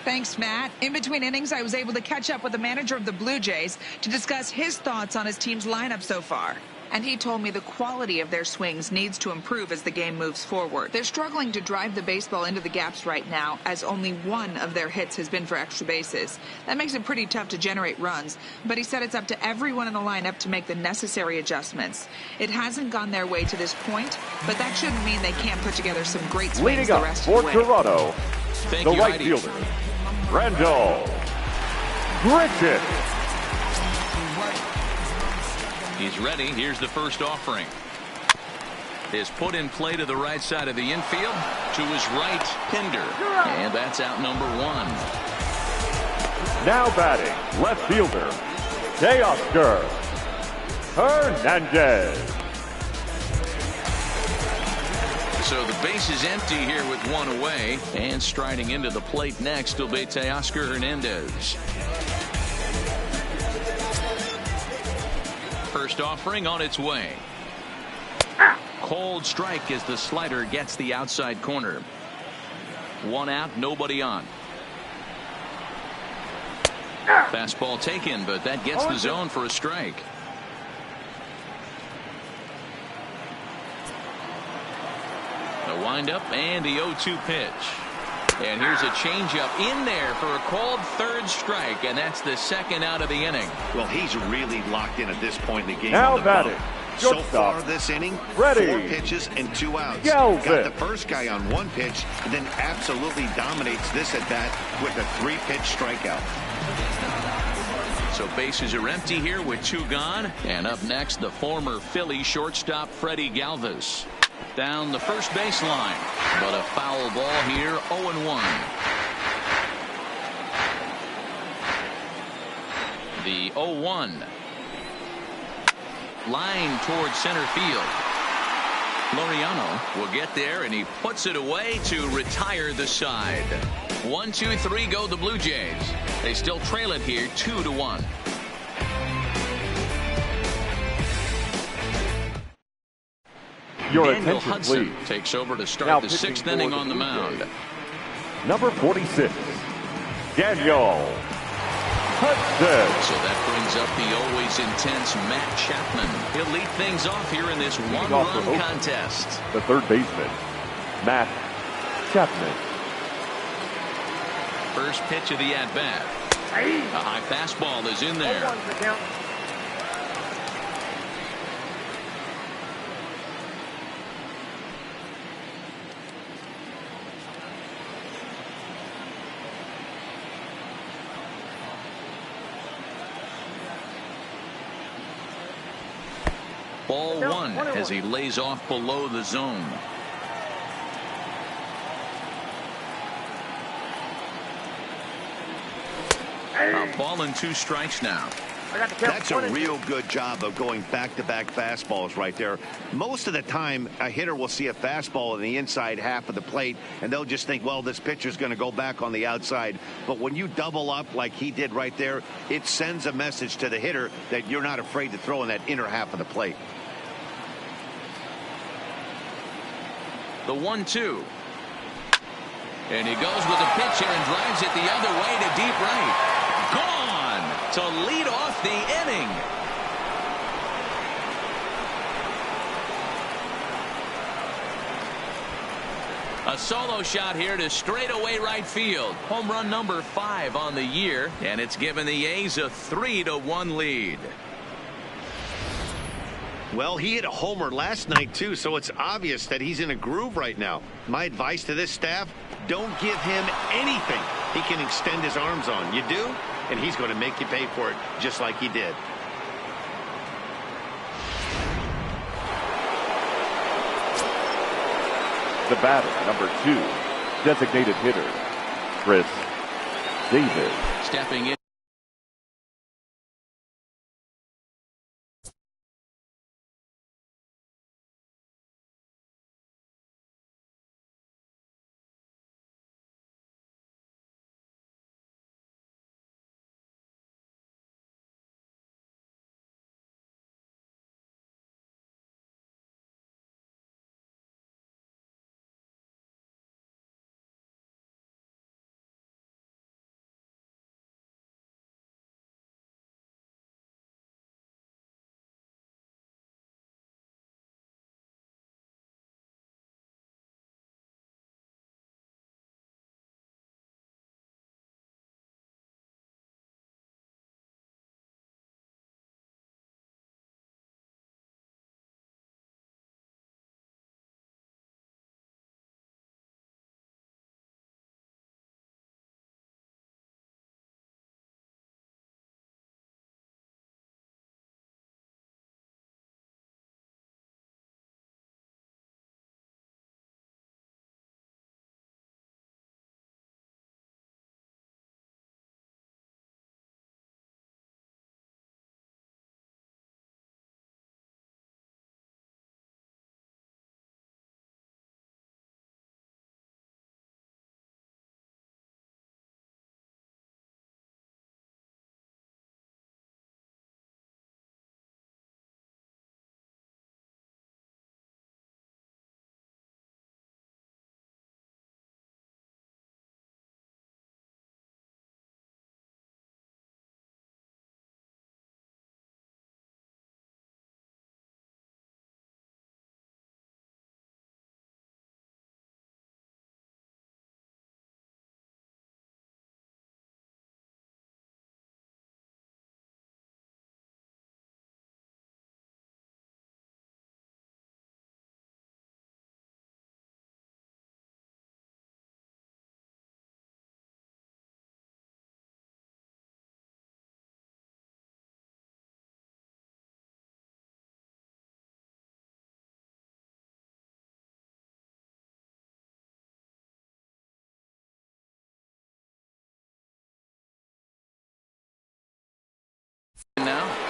Thanks, Matt. In between innings, I was able to catch up with the manager of the Blue Jays to discuss his thoughts on his team's lineup so far. And he told me the quality of their swings needs to improve as the game moves forward. They're struggling to drive the baseball into the gaps right now, as only 1 of their hits has been for extra bases. That makes it pretty tough to generate runs, but he said it's up to everyone in the lineup to make the necessary adjustments. It hasn't gone their way to this point, but that shouldn't mean they can't put together some great swings the rest of the way. For Toronto, Thank the you, right Heidi. fielder, Randall Grichuk. He's ready. Here's the first offering. Is put in play to the right side of the infield. To his right, Pinder. And that's out number 1. Now batting, left fielder, Teoscar Hernandez. So the base is empty here with one away. And striding into the plate next will be Teoscar Hernandez. First offering on its way. Cold strike as the slider gets the outside corner. One out, nobody on. Fastball taken, but that gets the zone for a strike. The windup and the 0-2 pitch. And here's a changeup in there for a called third strike, and that's the second out of the inning. Well, he's really locked in at this point in the game. Now on the batting. mound. So Shortstop. far this inning, Ready. 4 pitches and 2 outs. Galvin. Got the first guy on 1 pitch, and then absolutely dominates this at bat with a 3-pitch strikeout. So bases are empty here with 2 gone. And up next, the former Philly shortstop Freddie Galvis. Down the first baseline, but a foul ball here, 0-1. The 0-1. Line towards center field. Laureano will get there, and he puts it away to retire the side. 1, 2, 3 go the Blue Jays. They still trail it here 2-1. Your Daniel attention, Hudson please. takes over to start Now the pitching 6th for inning the on the Blue mound. Jays. Number 46, Daniel Hudson. So that brings up the always intense Matt Chapman. He'll lead things off here in this Leading off for one-run Oakland. contest. The third baseman, Matt Chapman. First pitch of the at-bat. A high fastball is in there. Ball 1 as he lays off below the zone. A ball and 2 strikes now. That's a real good job of going back-to-back fastballs right there. Most of the time, a hitter will see a fastball in the inside half of the plate, and they'll just think, well, this pitcher's going to go back on the outside. But when you double up like he did right there, it sends a message to the hitter that you're not afraid to throw in that inner half of the plate. The 1-2. And he goes with a pitch here and drives it the other way to deep right. Gone to lead off the inning. A solo shot here to straightaway right field. Home run number 5 on the year, and it's given the A's a 3-1 lead. Well, he hit a homer last night, too, so it's obvious that he's in a groove right now. My advice to this staff, don't give him anything he can extend his arms on. You do, and he's going to make you pay for it just like he did. The batter, number 2, designated hitter, Chris Davis. Stepping in.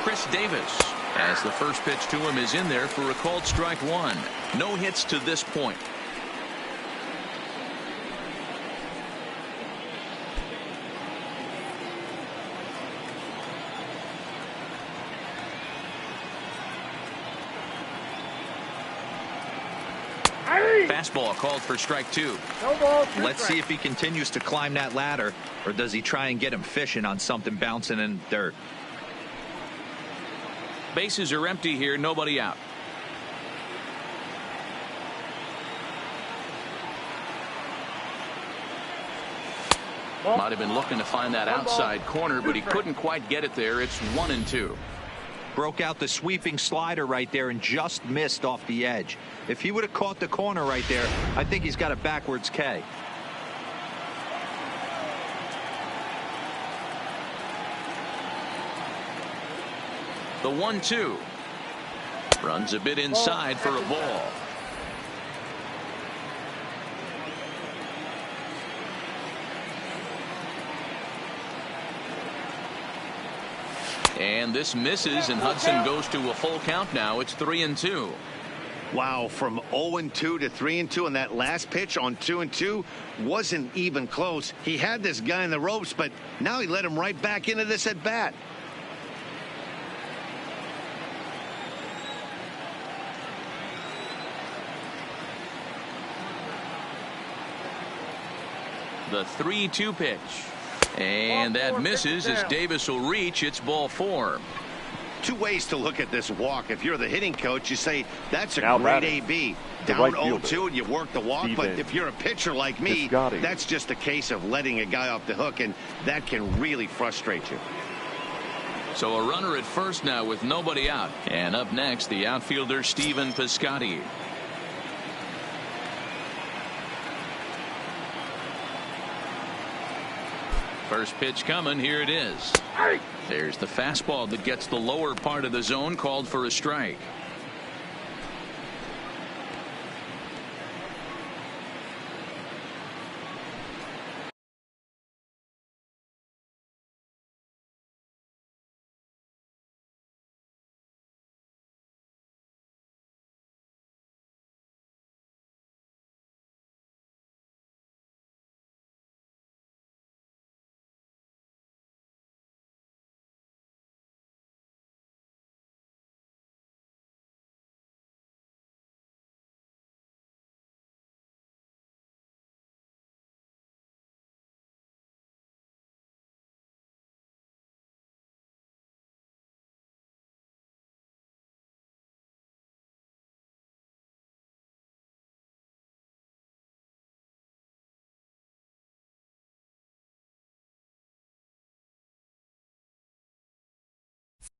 Chris Davis, as the first pitch to him is in there for a called strike one. No hits to this point. Fastball called for strike two. Let's see if he continues to climb that ladder, or does he try and get him fishing on something bouncing in dirt. Bases are empty here, nobody out. Might have been looking to find that outside corner, but he couldn't quite get it there. It's 1-2. Broke out the sweeping slider right there and just missed off the edge. If he would have caught the corner right there, I think he's got a backwards K. The 1-2. Runs a bit inside for a ball. And this misses, and Hudson goes to a full count now. It's 3-2. Wow, from 0-2 to 3-2, and that last pitch on 2-2 wasn't even close. He had this guy in the ropes, but now he let him right back into this at bat. The 3-2 pitch. And that misses as Davis will reach. It's ball four. Two ways to look at this walk. If you're the hitting coach, you say that's a Now great batting, AB. the Down right 0-2 and you work the walk. But if you're a pitcher like me, that's just a case of letting a guy off the hook, and that can really frustrate you. So a runner at first now with nobody out. And up next, the outfielder Stephen Piscotty. First pitch coming. Here it is. There's the fastball that gets the lower part of the zone, called for a strike.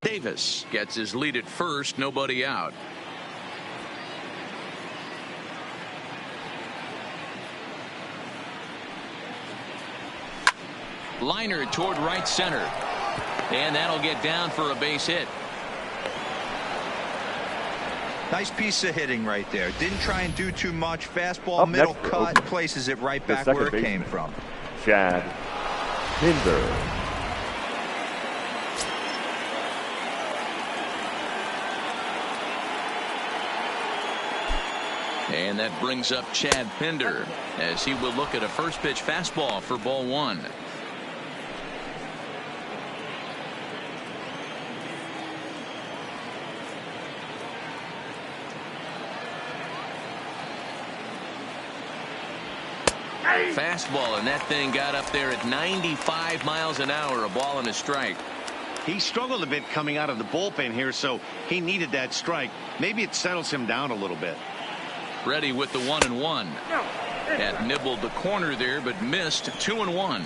Davis gets his lead at first, nobody out. Liner toward right center, and that'll get down for a base hit. Nice piece of hitting right there. Didn't try and do too much. Fastball, middle cut, places it right back where it came from. Chad Pinder. And that brings up Chad Pinder as he will look at a first pitch fastball for ball one. Fastball, and that thing got up there at 95 miles an hour, a ball and a strike. He struggled a bit coming out of the bullpen here, so he needed that strike. Maybe it settles him down a little bit. Ready with the 1-1. Had nibbled the corner there, but missed. 2-1.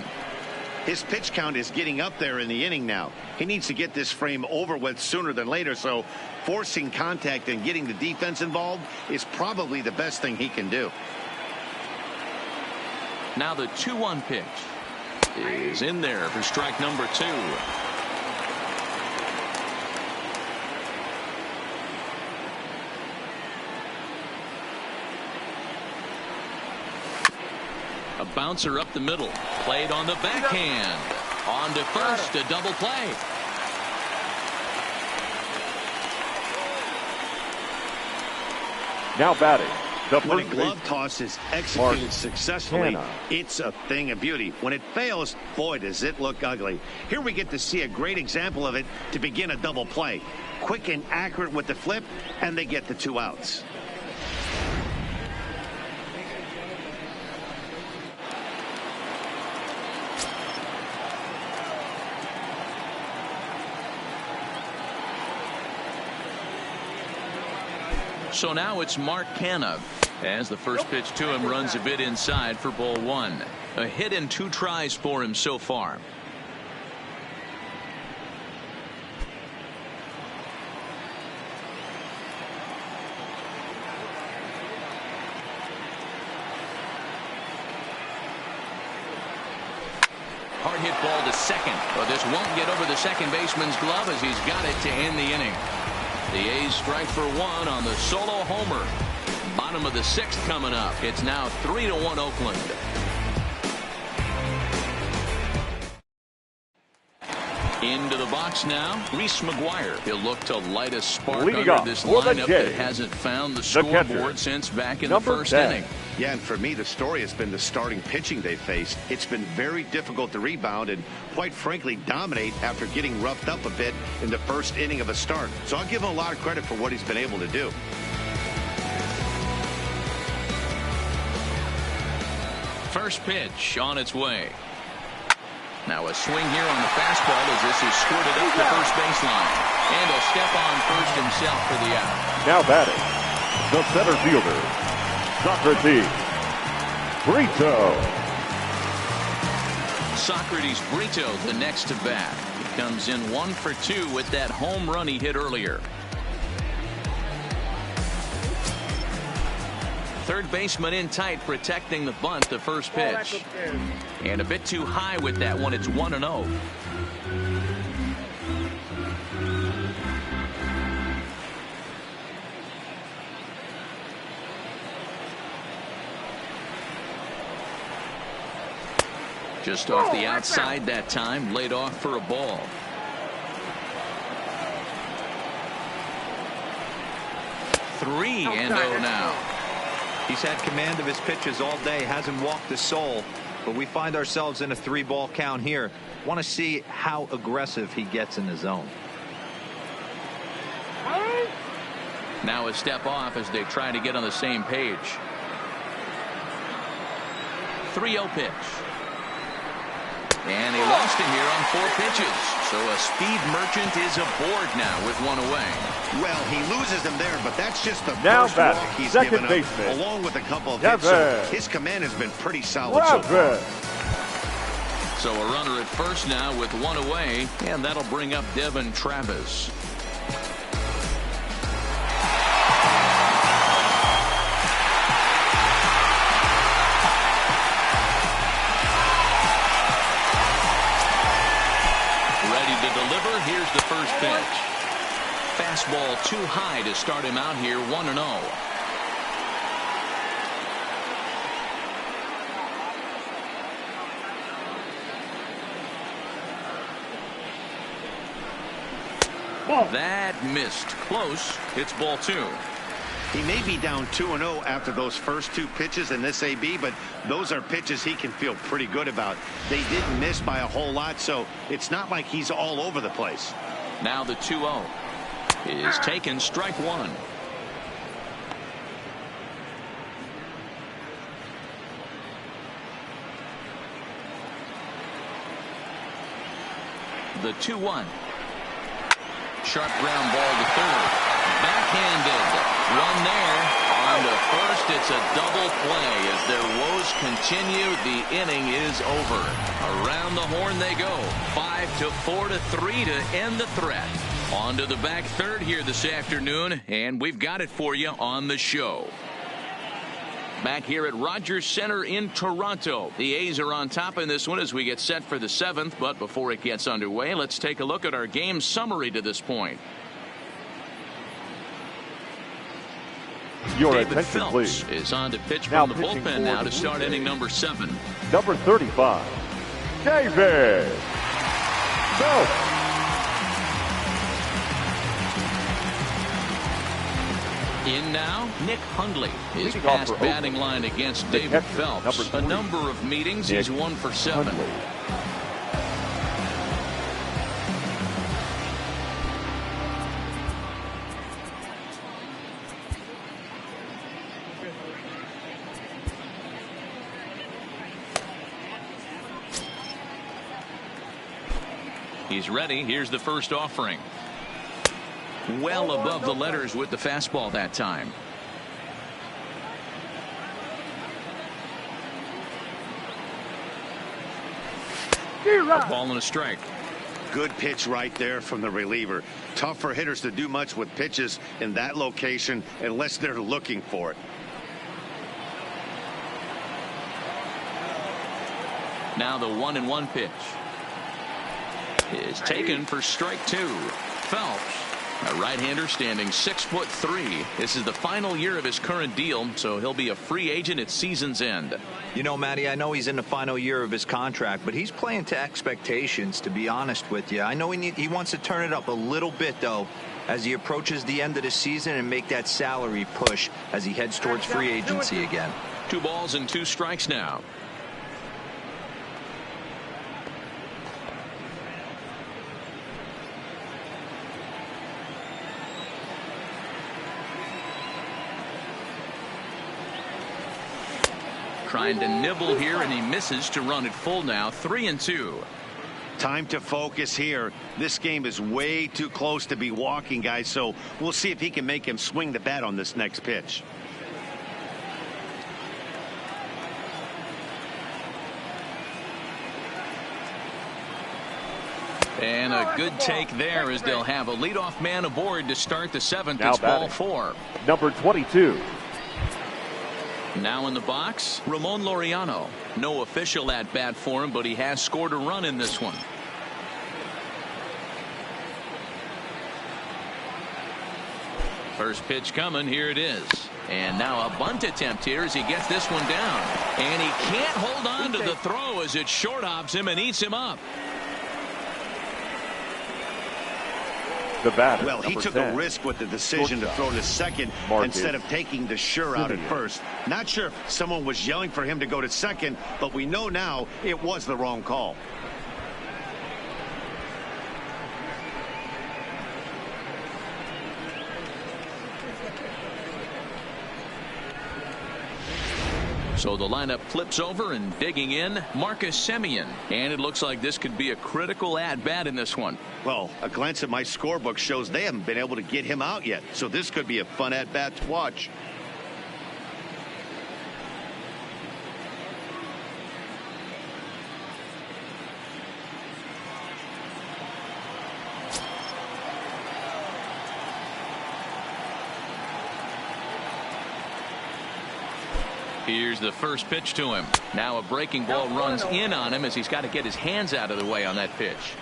His pitch count is getting up there in the inning now. He needs to get this frame over with sooner than later, so forcing contact and getting the defense involved is probably the best thing he can do. Now the 2-1 pitch is in there for strike number 2. A bouncer up the middle, played on the backhand. On to first, a double play. Now batting. The When a first glove baseman. toss is executed Mark successfully, Hanna. it's a thing of beauty. When it fails, boy, does it look ugly. Here we get to see a great example of it to begin a double play. Quick and accurate with the flip, and they get the 2 outs. So now it's Mark Hanna as the first pitch to him runs a bit inside for ball 1. A hit and 2 tries for him so far. Hard hit ball to second, but this won't get over the second baseman's glove as he's got it to end the inning. The A's strike for 1 on the solo homer. Bottom of the 6th coming up. It's now 3-1 Oakland. Into the box now, Reese McGuire. He'll look to light a spark Leading under off this for the lineup Jays, that hasn't found the catcher, scoreboard since back in the number first 10. inning. Yeah, and for me, the story has been the starting pitching they faced. It's been very difficult to rebound and, quite frankly, dominate after getting roughed up a bit in the first inning of a start. So I'll give him a lot of credit for what he's been able to do. First pitch on its way. Now a swing here on the fastball as this is squirted up the first baseline. And he'll step on first himself for the out. Now batting. The center fielder, Socrates Brito. Socrates Brito the next to bat. He comes in 1 for 2 with that home run he hit earlier. Third baseman in tight, protecting the bunt, the first pitch. And a bit too high with that one. It's 1-0. Just off the outside that time, laid off for a ball. Three and 0 now. He's had command of his pitches all day, hasn't walked a soul, but we find ourselves in a 3-ball count here. Want to see how aggressive he gets in the zone. Now a step off as they try to get on the same page. 3-0 pitch. And he lost it here on 4 pitches. So a speed merchant is aboard now with 1 away. Well, he loses them there, but that's just the Now first batting, walk he's second given up, baseman, along with a couple of hits. So his command has been pretty solid so far. So a runner at first now with 1 away, and that'll bring up Devin Travis. Here's the first pitch. Fastball too high to start him out here, 1-0. That missed. Close. It's ball 2. He may be down 2-0 after those first 2 pitches in this AB, but those are pitches he can feel pretty good about. They didn't miss by a whole lot, so it's not like he's all over the place. Now the 2-0 is taken, strike 1. The 2-1. Sharp ground ball to third. Backhanded. One there. On to first. It's a double play. As their woes continue, the inning is over. Around the horn they go. 5-4-3 to end the threat. On to the back third here this afternoon, and we've got it for you on the show. Back here at Rogers Center in Toronto. The A's are on top in this one as we get set for the 7th. But before it gets underway, let's take a look at our game summary to this point. Your David attention, Phelps please. is on to pitch Now from the pitching bullpen for now the to start Blue inning Jays. number 7. Number 35, David Phelps. In now, Nick Hundley. His Leading off past for batting Oakland, line against the David catcher, Phelps. number A 3, number of meetings, Nick he's 1 for 7. Hundley. He's ready. Here's the first offering. Well above the letters with the fastball that time. A ball and a strike. Good pitch right there from the reliever. Tough for hitters to do much with pitches in that location unless they're looking for it. Now the 1-1 pitch is taken for strike 2. Phelps, a right-hander standing 6'3". This is the final year of his current deal, so he'll be a free agent at season's end. You know, Matty, I know he's in the final year of his contract, but he's playing to expectations, to be honest with you. I know he wants to turn it up a little bit, though, as he approaches the end of the season and make that salary push as he heads towards free agency again. 2 balls and 2 strikes now. Trying to nibble here, and he misses to run it full now. 3-2. Time to focus here. This game is way too close to be walking, guys, so we'll see if he can make him swing the bat on this next pitch. And a good take there, as they'll have a leadoff man aboard to start the 7th. Now It's ball batting, 4. number 22. Now in the box, Ramon Laureano. No official at bat for him, but he has scored a run in this one. First pitch coming. Here it is. And now a bunt attempt here as he gets this one down. And he can't hold on to the throw as it short hops him and eats him up. The batter, Well, he number took 10. a risk with the decision to throw to second Marcus instead of taking the sure out at Simeon. first. Not sure if someone was yelling for him to go to second, but we know now it was the wrong call. So the lineup flips over, and digging in, Marcus Semien. And it looks like this could be a critical at-bat in this one. Well, a glance at my scorebook shows they haven't been able to get him out yet, so this could be a fun at-bat to watch. Here's the first pitch to him. Now a breaking ball runs in on him as he's got to get his hands out of the way on that pitch.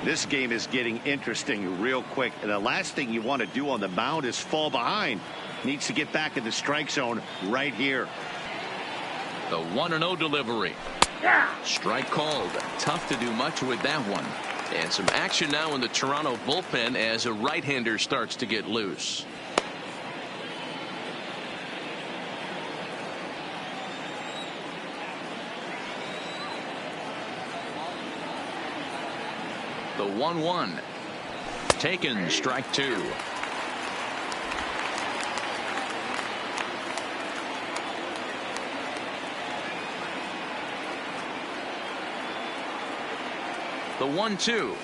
This game is getting interesting real quick, and the last thing you want to do on the mound is fall behind. Needs to get back in the strike zone right here. The 1-0 delivery. Strike called. Tough to do much with that one. And some action now in the Toronto bullpen as a right-hander starts to get loose. The 1-1. Taken, strike 2. The 1-2.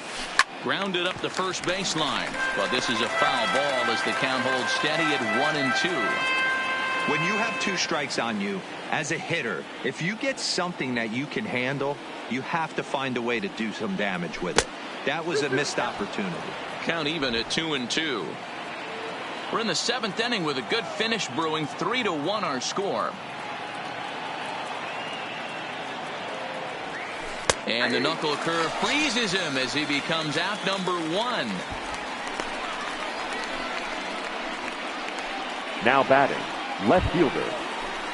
Grounded up the first baseline. But this is a foul ball as the count holds steady at 1-2. When you have 2 strikes on you, as a hitter, if you get something that you can handle, you have to find a way to do some damage with it. That was a missed opportunity. Count even at 2-2. We're in the 7th inning with a good finish brewing. 3-1 our score. And the knuckle curve freezes him as he becomes out number 1. Now batting, left fielder,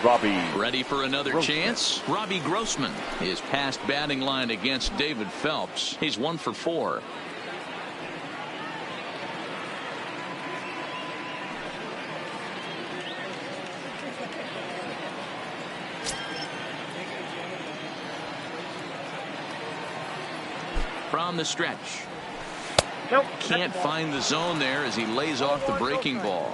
Robbie. Ready for another Grossman. chance? Robbie Grossman. His past batting line against David Phelps. He's 1 for 4. from the stretch. Nope. Can't find the zone there as he lays off the breaking ball.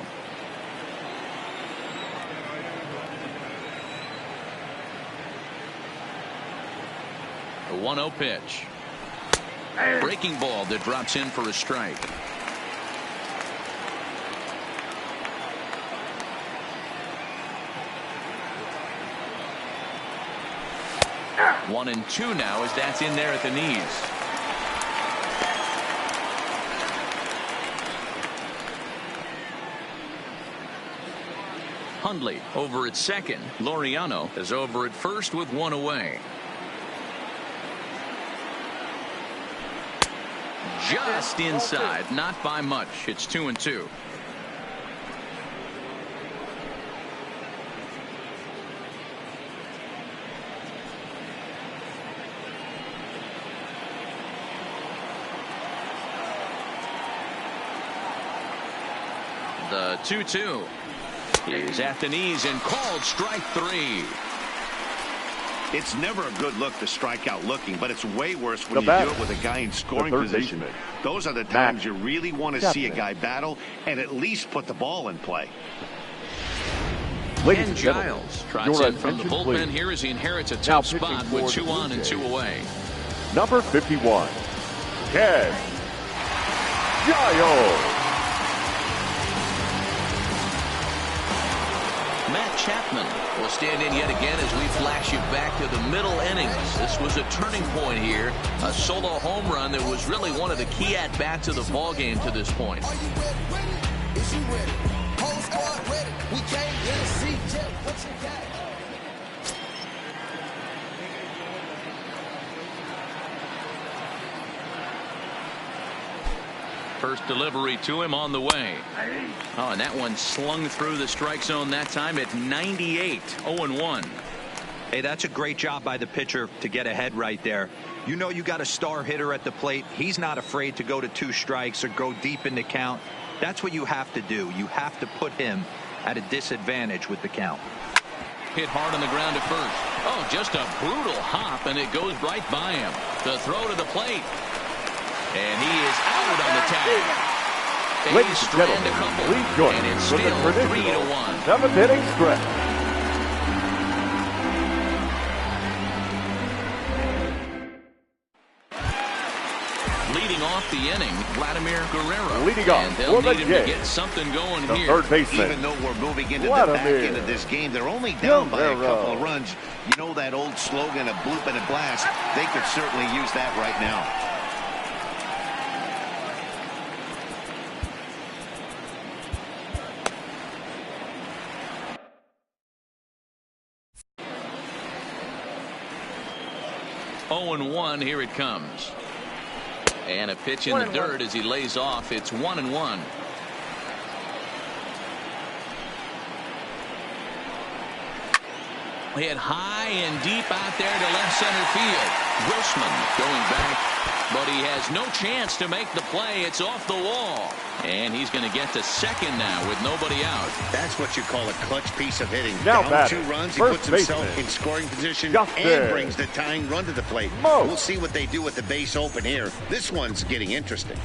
A 1-0 pitch. Breaking ball that drops in for a strike. One and two now as that's in there at the knees. Hundley over at second. Laureano is over at first with one away. Just inside, not by much. It's 2-2. The 2-2 is at the knees and called strike three. It's never a good look to strike out looking, but it's way worse when you do it with a guy in scoring position. Those are the times you really want to see a guy battle and at least put the ball in play. Ken Giles trots in from the bullpen here as he inherits a tough spot with 2 on and 2 away. Number 51, Ken Giles. Matt Chapman will stand in yet again as we flash you back to the middle innings. This was a turning point here, a solo home run that was really one of the key at-bats of the ball game to this point. First delivery to him on the way. Oh, and that one slung through the strike zone that time at 98. 0-1. Hey, that's a great job by the pitcher to get ahead right there. You know you got a star hitter at the plate. He's not afraid to go to 2 strikes or go deep in the count. That's what you have to do. You have to put him at a disadvantage with the count. Hit hard on the ground at first. Oh, just a brutal hop, and it goes right by him. The throw to the plate. And he is out on the tag. Ladies and gentlemen, please join and it's for still the traditional 3-1. 7th inning stretch. Leading off the inning, Vladimir Guerrero. Leading off and they'll for the need him game, to get something going the here. third baseman. Even though we're moving into the Vladimir back end of this game, they're only down by a couple of runs. You know that old slogan, a bloop and a blast. They could certainly use that right now. Oh, and 1, here it comes. And a pitch in the dirt as he lays off. It's 1-1. Hit high and deep out there to left center field. Grossman going back, but he has no chance to make the play. It's off the wall. And he's going to get to second now with nobody out. That's what you call a clutch piece of hitting. Now Down 2 runs, he puts himself in scoring position and brings the tying run to the plate. We'll see what they do with the base open here. This one's getting interesting.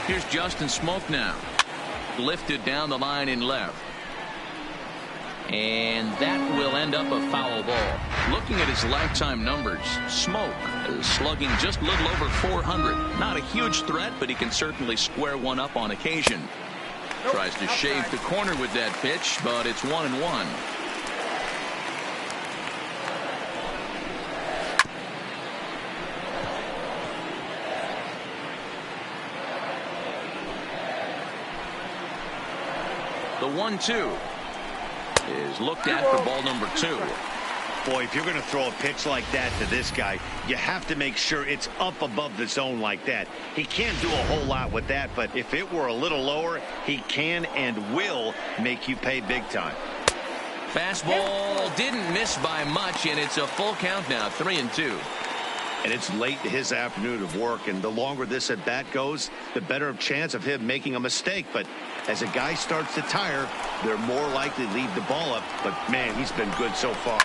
Here's Justin Smoke now. Lifted down the line in left. And that will end up a foul ball. Looking at his lifetime numbers, Smoke is slugging just a little over 400. Not a huge threat, but he can certainly square one up on occasion. Tries to shave the corner with that pitch, but it's 1-1. The 1-2 is looked at for ball number 2. Boy, if you're going to throw a pitch like that to this guy, you have to make sure it's up above the zone like that. He can't do a whole lot with that, but if it were a little lower, he can and will make you pay big time. Fastball didn't miss by much, and it's a full count now, 3-2. And it's late in his afternoon of work, and the longer this at bat goes, the better chance of him making a mistake. But as a guy starts to tire, they're more likely to leave the ball up. But man, he's been good so far.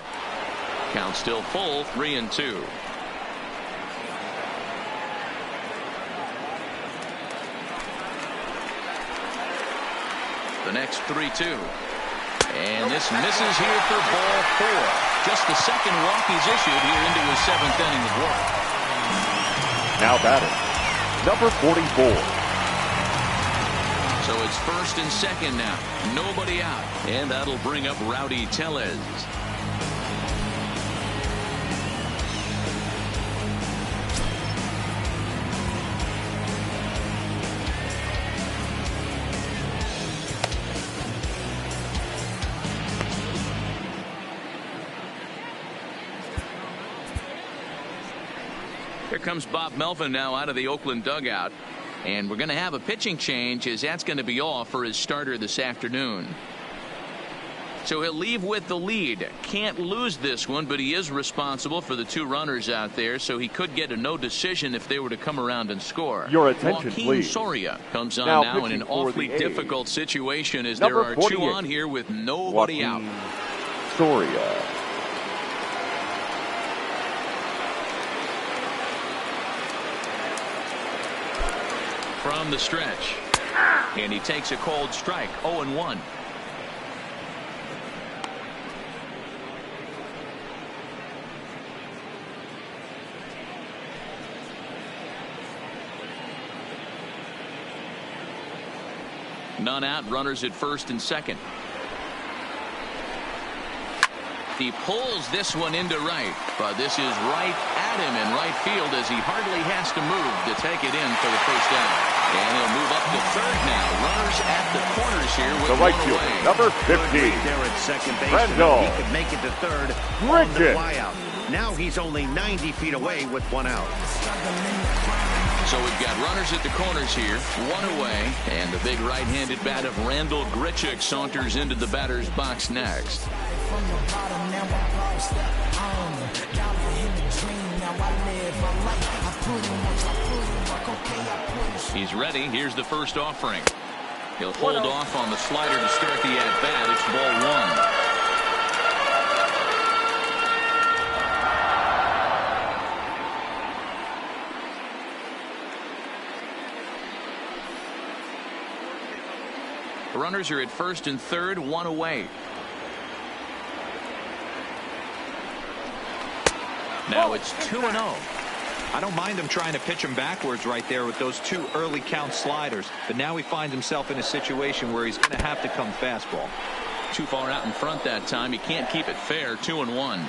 Count still full, 3-2. The next 3-2. And this misses here for ball 4. Just the second walk he's issued here into his 7th inning of work. Now batting, number 44. So it's first and second now. Nobody out. And that'll bring up Rowdy Tellez. Here comes Bob Melvin now out of the Oakland dugout. And we're going to have a pitching change, as that's going to be all for his starter this afternoon. So he'll leave with the lead. Can't lose this one, but he is responsible for the 2 runners out there, so he could get a no decision if they were to come around and score. Your attention, Joaquin please. Soria comes on Now now in an pitching for awfully the A's. difficult situation, as Number there are 2 48. on here with nobody out. Joaquin Soria. From the stretch, and he takes a cold strike. 0-1. None out, runners at first and second. He pulls this one into right, but this is right at him in right field, as he hardly has to move to take it in for the first down. And he'll move up to third now. Runners at the corners here with The right one fielder, away. number Good 50. read there at second base. Randall. He could make it to third on the Bridget. flyout. Now he's only 90 feet away with 1 out. So we've got runners at the corners here, 1 away, and the big right-handed bat of Randall Grichuk saunters into the batter's box next. He's ready. Here's the first offering. He'll hold off on the slider to start the at-bat. It's ball 1. Runners are at first and third, 1 away. Now it's 2-0. I don't mind him trying to pitch him backwards right there with those 2 early count sliders, but now he finds himself in a situation where he's going to have to come fastball. Too far out in front that time. He can't keep it fair. 2-1.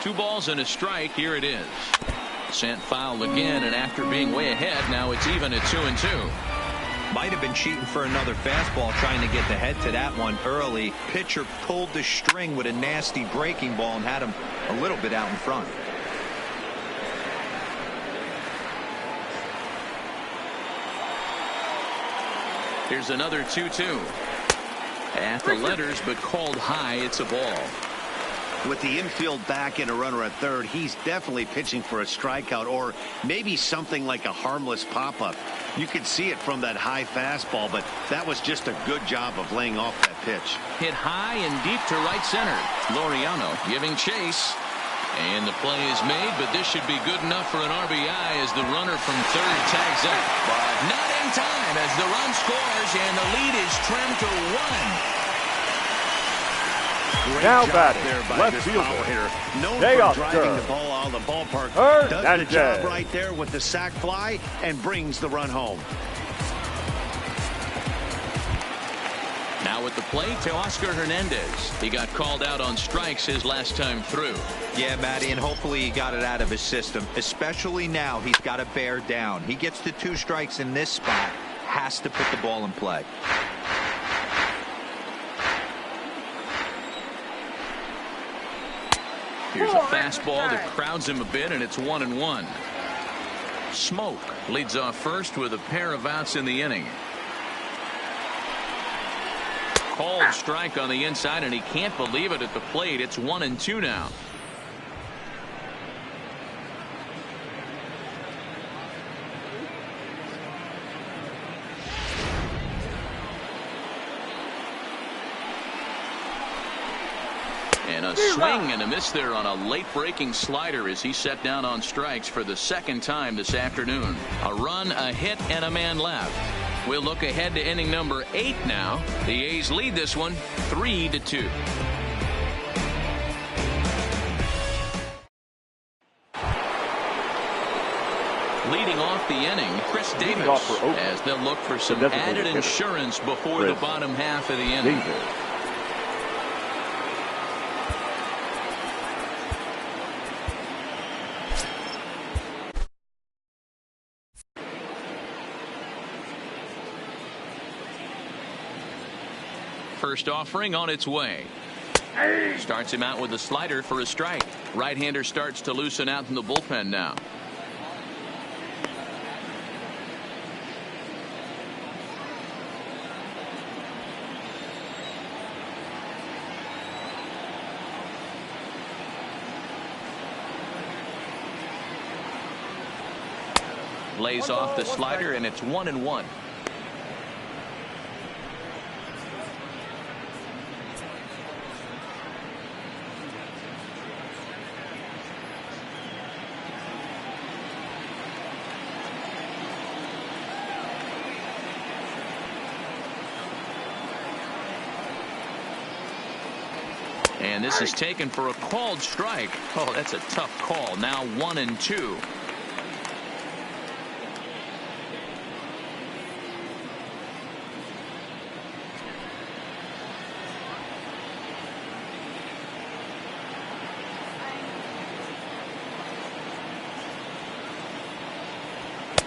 Two balls and a strike. Here it is. Sent foul again, and after being way ahead, now it's even at 2-2. Might have been cheating for another fastball, trying to get the head to that one early. Pitcher pulled the string with a nasty breaking ball and had him a little bit out in front. Here's another 2-2. At the letters, but called high. It's a ball. With the infield back and a runner at third, he's definitely pitching for a strikeout, or maybe something like a harmless pop-up. You could see it from that high fastball, but that was just a good job of laying off that pitch. Hit high and deep to right center. Laureano giving chase. And the play is made, but this should be good enough for an RBI as the runner from third tags up. But not in time as the run scores, and the lead is trimmed to 1. Great Now job batting, there by left this fielder. power hitter. Known Day for off driving serve. the ball out of the ballpark. Does the Hernandez. job right there with the sac fly and brings the run home. Now at the plate to Oscar Hernandez. He got called out on strikes his last time through. Yeah, Matty, and hopefully he got it out of his system. Especially now, he's got to bear down. He gets to 2 strikes in this spot. Has to put the ball in play. Here's a fastball that crowds him a bit, and it's 1-1. Smoke leads off first with a pair of outs in the inning. called strike on the inside, and he can't believe it at the plate. It's 1-2 now. And a swing and a miss there on a late breaking slider as he set down on strikes for the second time this afternoon. A run, a hit, and a man left. We'll look ahead to inning number 8 now. The A's lead this one 3-2. Leading off the inning, Chris Davis, as they'll look for some added insurance before the bottom half of the inning. First offering on its way. Starts him out with a slider for a strike. Right-hander starts to loosen out in the bullpen now. Lays off the slider, and it's 1-1. And this is taken for a called strike. Oh, that's a tough call. Now 1-2.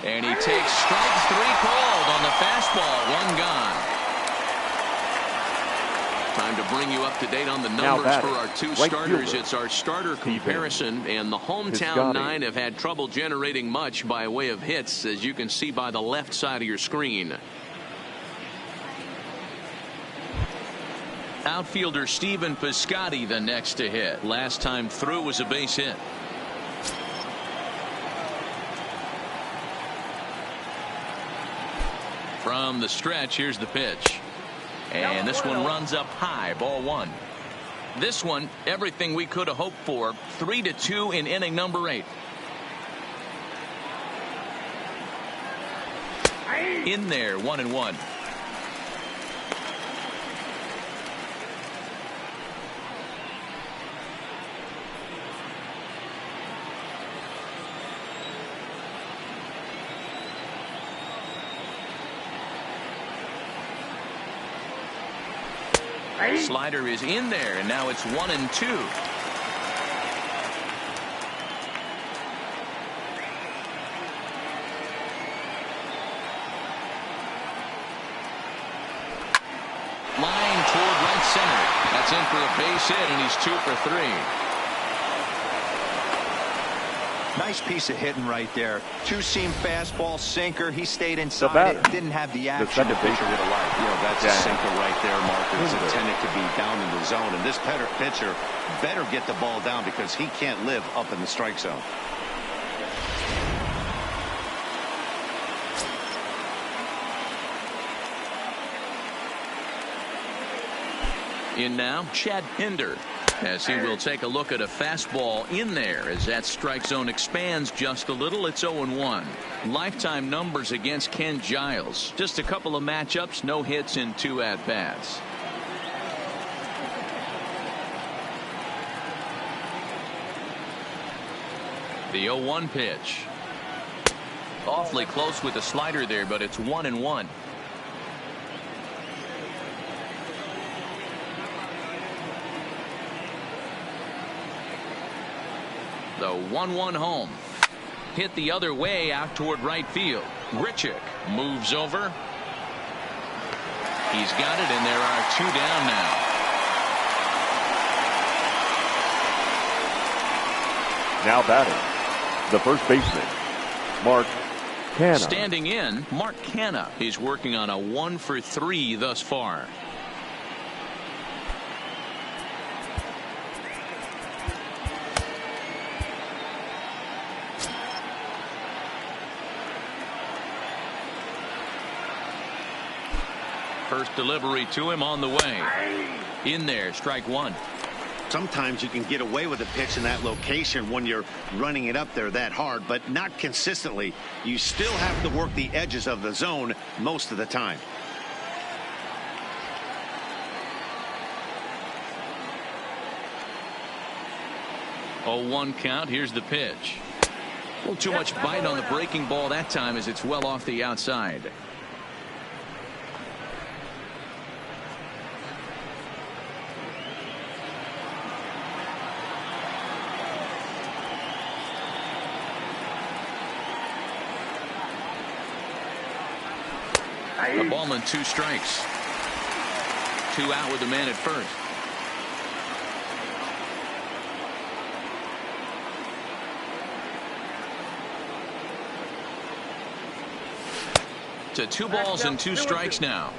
And he takes strike 3 called on the fastball. 1 gone. Time to bring you up to date on the numbers for our 2 starters. It's our starter comparison, and the hometown 9 have had trouble generating much by way of hits, as you can see by the left side of your screen. Outfielder Stephen Piscotty the next to hit. Last time through was a base hit. From the stretch, here's the pitch. And this one runs up high, ball 1. This one, everything we could have hoped for. 3-2 in inning number 8. In there, 1-1. Slider is in there, and now it's 1-2. Line toward right center. That's in for a base hit, and he's 2 for 3. Nice piece of hitting right there. 2-seam fastball, sinker. He stayed inside it. Didn't have the action the pitcher would have liked. You know, that's a sinker right there, Mark. It's intended to be down in the zone. And this pitcher better get the ball down because he can't live up in the strike zone. In now, Chad Pinder, as he will take a look at a fastball in there as that strike zone expands just a little. It's 0-1. Lifetime numbers against Ken Giles. Just a couple of matchups, no hits in 2 at-bats. The 0-1 pitch. Awfully close with the slider there, but it's 1-1. The 1-1 home. Hit the other way out toward right field. Grichuk moves over. He's got it, and there are 2 down now. Now batting, the first baseman, Mark Canha. Standing in, Mark Canha. He's working on a 1 for 3 thus far. First delivery to him on the way. In there, strike one. Sometimes you can get away with a pitch in that location when you're running it up there that hard, but not consistently. You still have to work the edges of the zone most of the time. 0-1 count. Here's the pitch. A little too much bite on the breaking ball that time as it's well off the outside. A ball and 2 strikes. 2 out with the man at first. To 2 balls and 2 strikes now.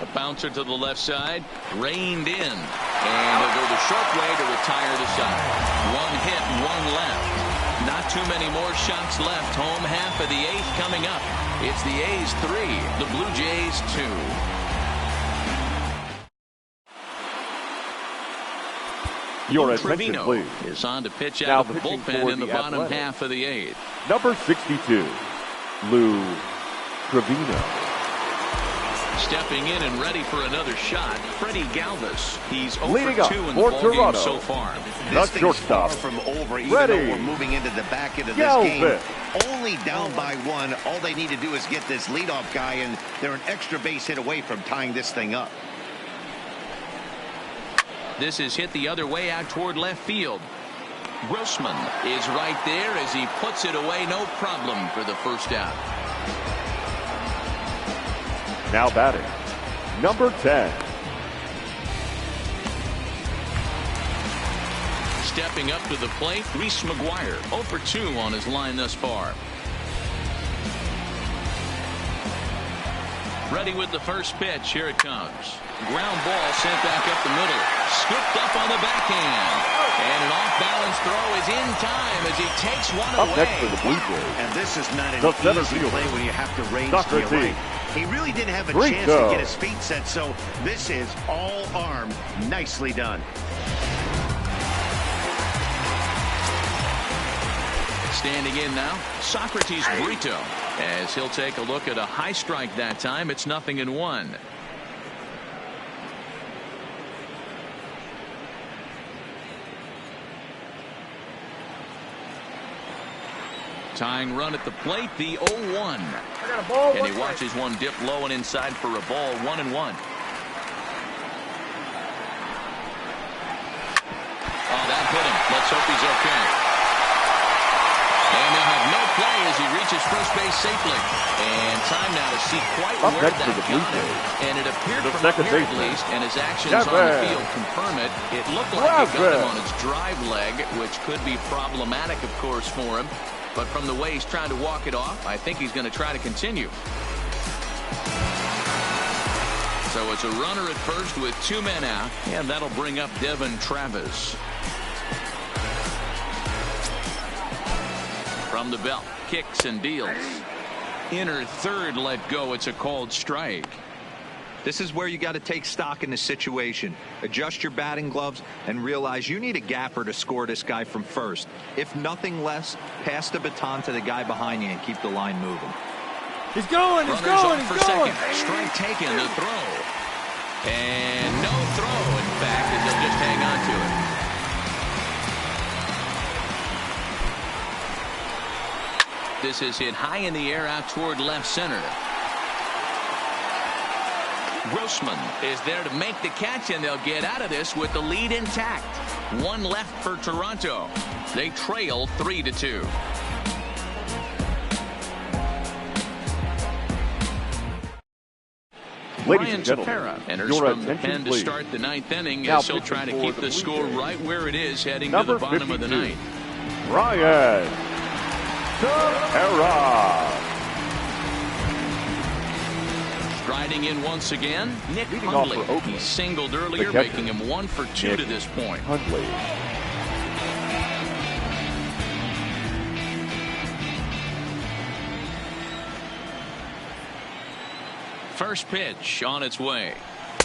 A bouncer to the left side, reined in, and he'll go the short way to retire the side. 1 hit, 1 left. Not too many more shots left. Home half of the 8th coming up. It's the A's 3, the Blue Jays 2. Your Trevino attention, please. is on to pitch Now out of the pitching bullpen for in the the bottom Athletics. half of the 8th. Number 62, Lou Trevino. Stepping in and ready for another shot, Freddie Galvis. He's 0 Leading for up 2 in the for ballgame Toronto. so far. The This thing's far shortstop. from over, even Ready. though we're moving into the back end of this Galvis. game. Only down by 1. All they need to do is get this leadoff guy, and they're an extra base hit away from tying this thing up. This is hit the other way out toward left field. Grossman is right there as he puts it away. No problem for the first out. Now batting, number 10. Stepping up to the plate, Reese McGuire, 0 for 2 on his line thus far. Ready with the first pitch. Here it comes. Ground ball sent back up the middle. Scooped up on the backhand. And an off-balance throw is in time as he takes one Up away. next for the Blue Jays, And this is not an the center easy fielder, play when you have to range to Socrates. your right. He really didn't have a Great chance go. to get his feet set, so this is all arm. Nicely done. Standing in now, Socrates Brito, as he'll take a look at a high strike that time. It's 0-1. Tying run at the plate, the 0-1. And he watches one dip low and inside for a ball. 1-1. Oh, that hit him. Let's hope he's okay. And they'll have no play as he reaches first base safely. And time now to see quite Up where next that for the Blue got him. Jays, And it appeared the from second up here at baseman, least, and his actions on the Chavez. field confirm it. It looked like it got him Chavez. on his drive leg, which could be problematic, of course, for him. But from the way he's trying to walk it off, I think he's going to try to continue. So it's a runner at first with 2 men out, and that'll bring up Devin Travis. From the belt, kicks and deals. Inner third let go. It's a called strike. This is where you got to take stock in the situation. Adjust your batting gloves and realize you need a gapper to score this guy from first. If nothing less, pass the baton to the guy behind you and keep the line moving. He's going, he's Runners going, on for he's going. second. Strike taken, the throw. And no throw, in fact, as they'll just hang on to it. This is hit high in the air out toward left center. Grossman is there to make the catch, and they'll get out of this with the lead intact. One left for Toronto. They trail 3-2. Ladies and gentlemen, Tepera enters your from the attention, pen to please. start the ninth inning Now as he'll try to pitching keep for the the score Blue Jays, right where it is heading to number the bottom of the 52, ninth. Ryan Tepera. Striding in once again, Nick Leading off for Hundley. Oakland, He singled the earlier, catcher, making him 1 for 2 Nick to this point. Hundley. First pitch on its way.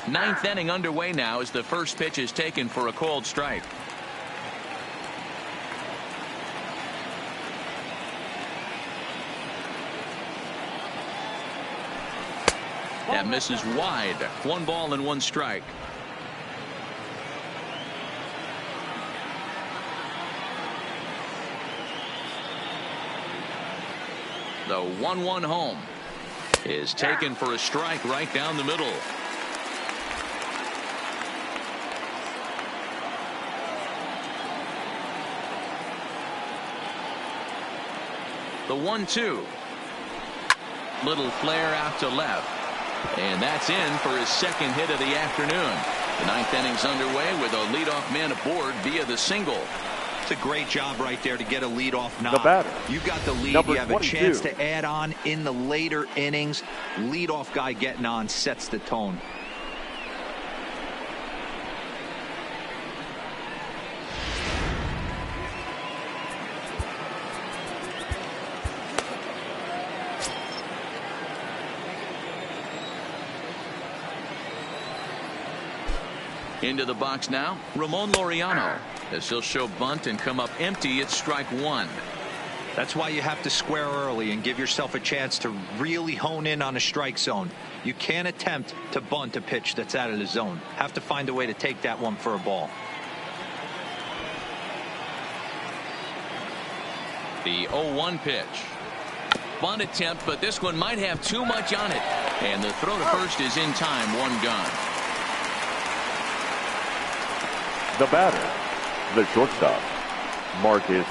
Ninth inning underway now as the first pitch is taken for a called strike. That misses wide. 1 ball and 1 strike. The 1-1 home is taken for a strike right down the middle. The 1-2. Little flare out to left. And that's in for his second hit of the afternoon. The ninth inning's underway with a leadoff man aboard via the single. It's a great job right there to get a leadoff knock. The batter, You got the lead. number You have 22. a chance to add on in the later innings. Leadoff guy getting on sets the tone. Into the box now, Ramon Laureano, as he'll show bunt and come up empty at strike 1. That's why you have to square early and give yourself a chance to really hone in on a strike zone. You can't attempt to bunt a pitch that's out of the zone. Have to find a way to take that one for a ball. The 0-1 pitch. Bunt attempt, but this one might have too much on it. And the throw to first is in time. 1 gone. The batter, the shortstop, Marcus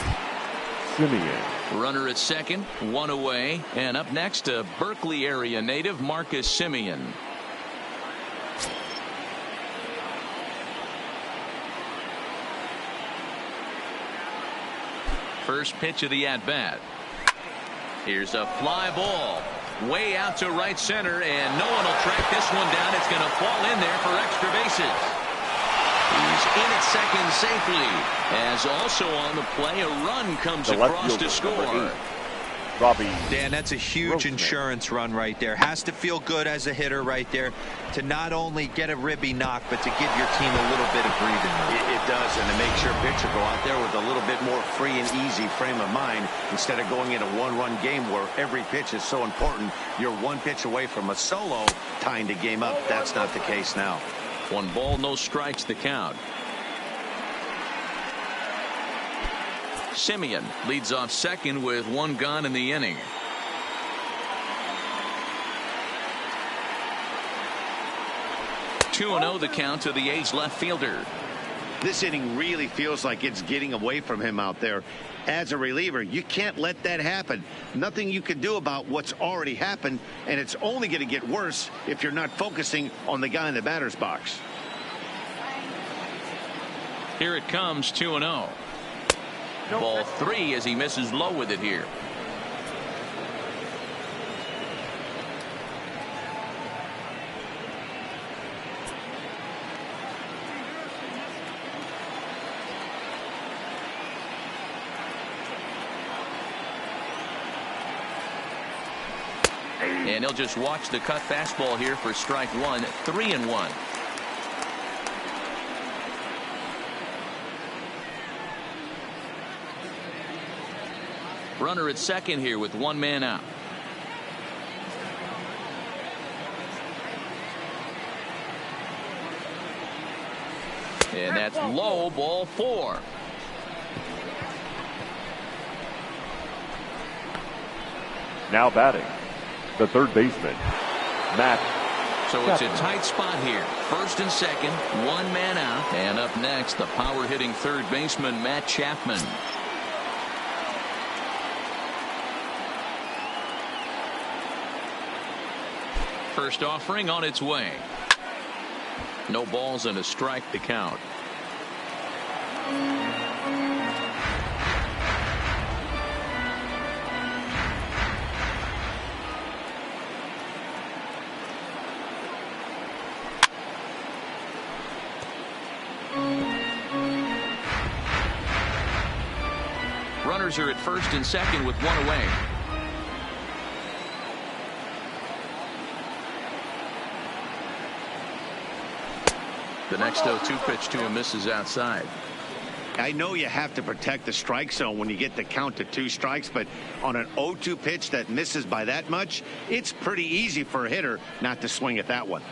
Semien. Runner at second, 1 away, and up next a Berkeley area native, Marcus Semien. First pitch of the at-bat. Here's a fly ball way out to right center, and no one will track this one down. It's going to fall in there for extra bases. He's in at second safely, as also on the play a run comes across to score. Robbie. Dan, that's a huge Grossman. insurance run right there. Has to feel good as a hitter right there to not only get a ribby knock, but to give your team a little bit of breathing room. It does, and to make sure pitcher go out there with a little bit more free and easy frame of mind instead of going in a one-run game where every pitch is so important. You're 1 pitch away from a solo tying the game up. That's not the case now. 1 ball, no strikes, the count. Semien leads off second with 1 gone in the inning. Two 2-0 the count to the A's left fielder. This inning really feels like it's getting away from him out there. As a reliever, you can't let that happen. Nothing you can do about what's already happened, and it's only going to get worse if you're not focusing on the guy in the batter's box. Here it comes, 2-0. Ball 3 as he misses low with it here. And he'll just watch the cut fastball here for strike 1. 3-1. Runner at second here with 1 man out. And that's low, ball 4. Now batting, the third baseman, Matt So it's a tight spot here. First and second, one man out. And up next, the power-hitting third baseman, Matt Chapman. First offering on its way. No balls and a strike to count. Runners are at first and second with one away. The next 0-2 pitch to him misses outside. I know you have to protect the strike zone when you get the count to 2 strikes, but on an 0-2 pitch that misses by that much, it's pretty easy for a hitter not to swing at that one.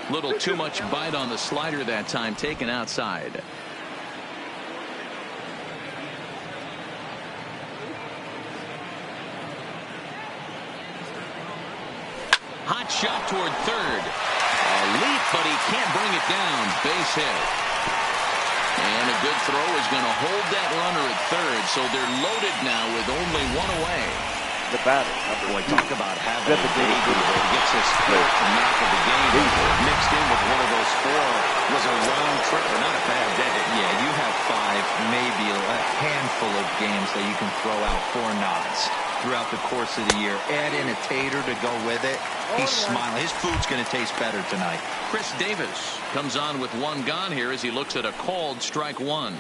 Little too much bite on the slider that time, taken outside. Hot shot toward third. A leap, but he can't bring it down. Base hit. And a good throw is going to hold that runner at third, so they're loaded now with only one away. The batter, Boy, talk about having a baby where he gets his fourth knock of the game mixed in with one of those 4 was a round trip, but not a bad day. Yeah, you have 5, maybe a handful of games that you can throw out 4 knocks throughout the course of the year. Add in a tater to go with it. He's smiling. His food's going to taste better tonight. Chris Davis comes on with one gone here as he looks at a called strike one.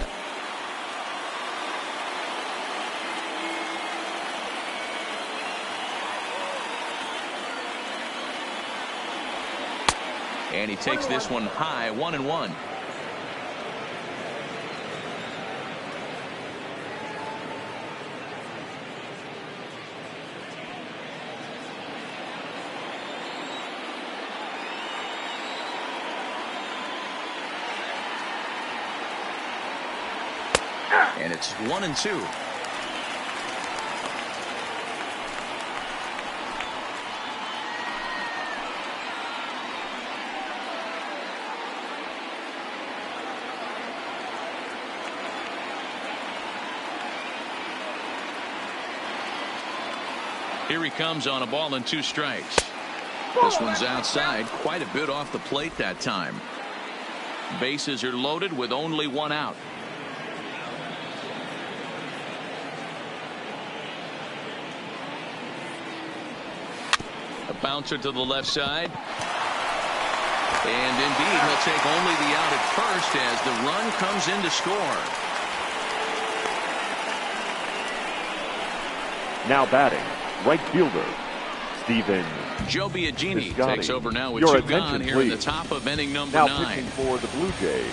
And he takes this one high, 1-1. And it's 1-2. Here he comes on a ball and 2 strikes. This one's outside, quite a bit off the plate that time. Bases are loaded with only one out. A bouncer to the left side. And indeed, he'll take only the out at first as the run comes in to score. now batting, right fielder, Steven. Joe Biagini Piscotty. takes over now with Your 2 gone attention, here please. in the top of inning number Now 9. pitching for the Blue Jays,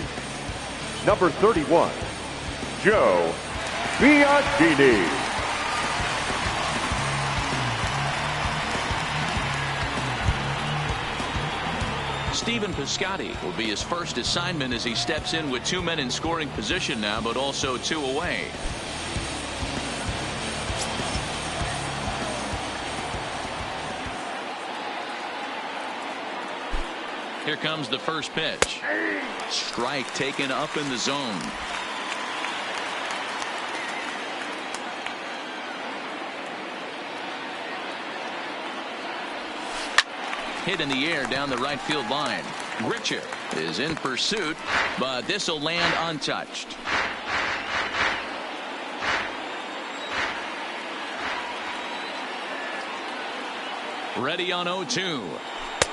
number 31, Joe Biagini. Steven Piscotty will be his first assignment as he steps in with 2 men in scoring position now, but also 2 away. Here comes the first pitch. Strike taken up in the zone. Hit in the air down the right field line. Grichuk is in pursuit, but this will land untouched. Ready on 0-2.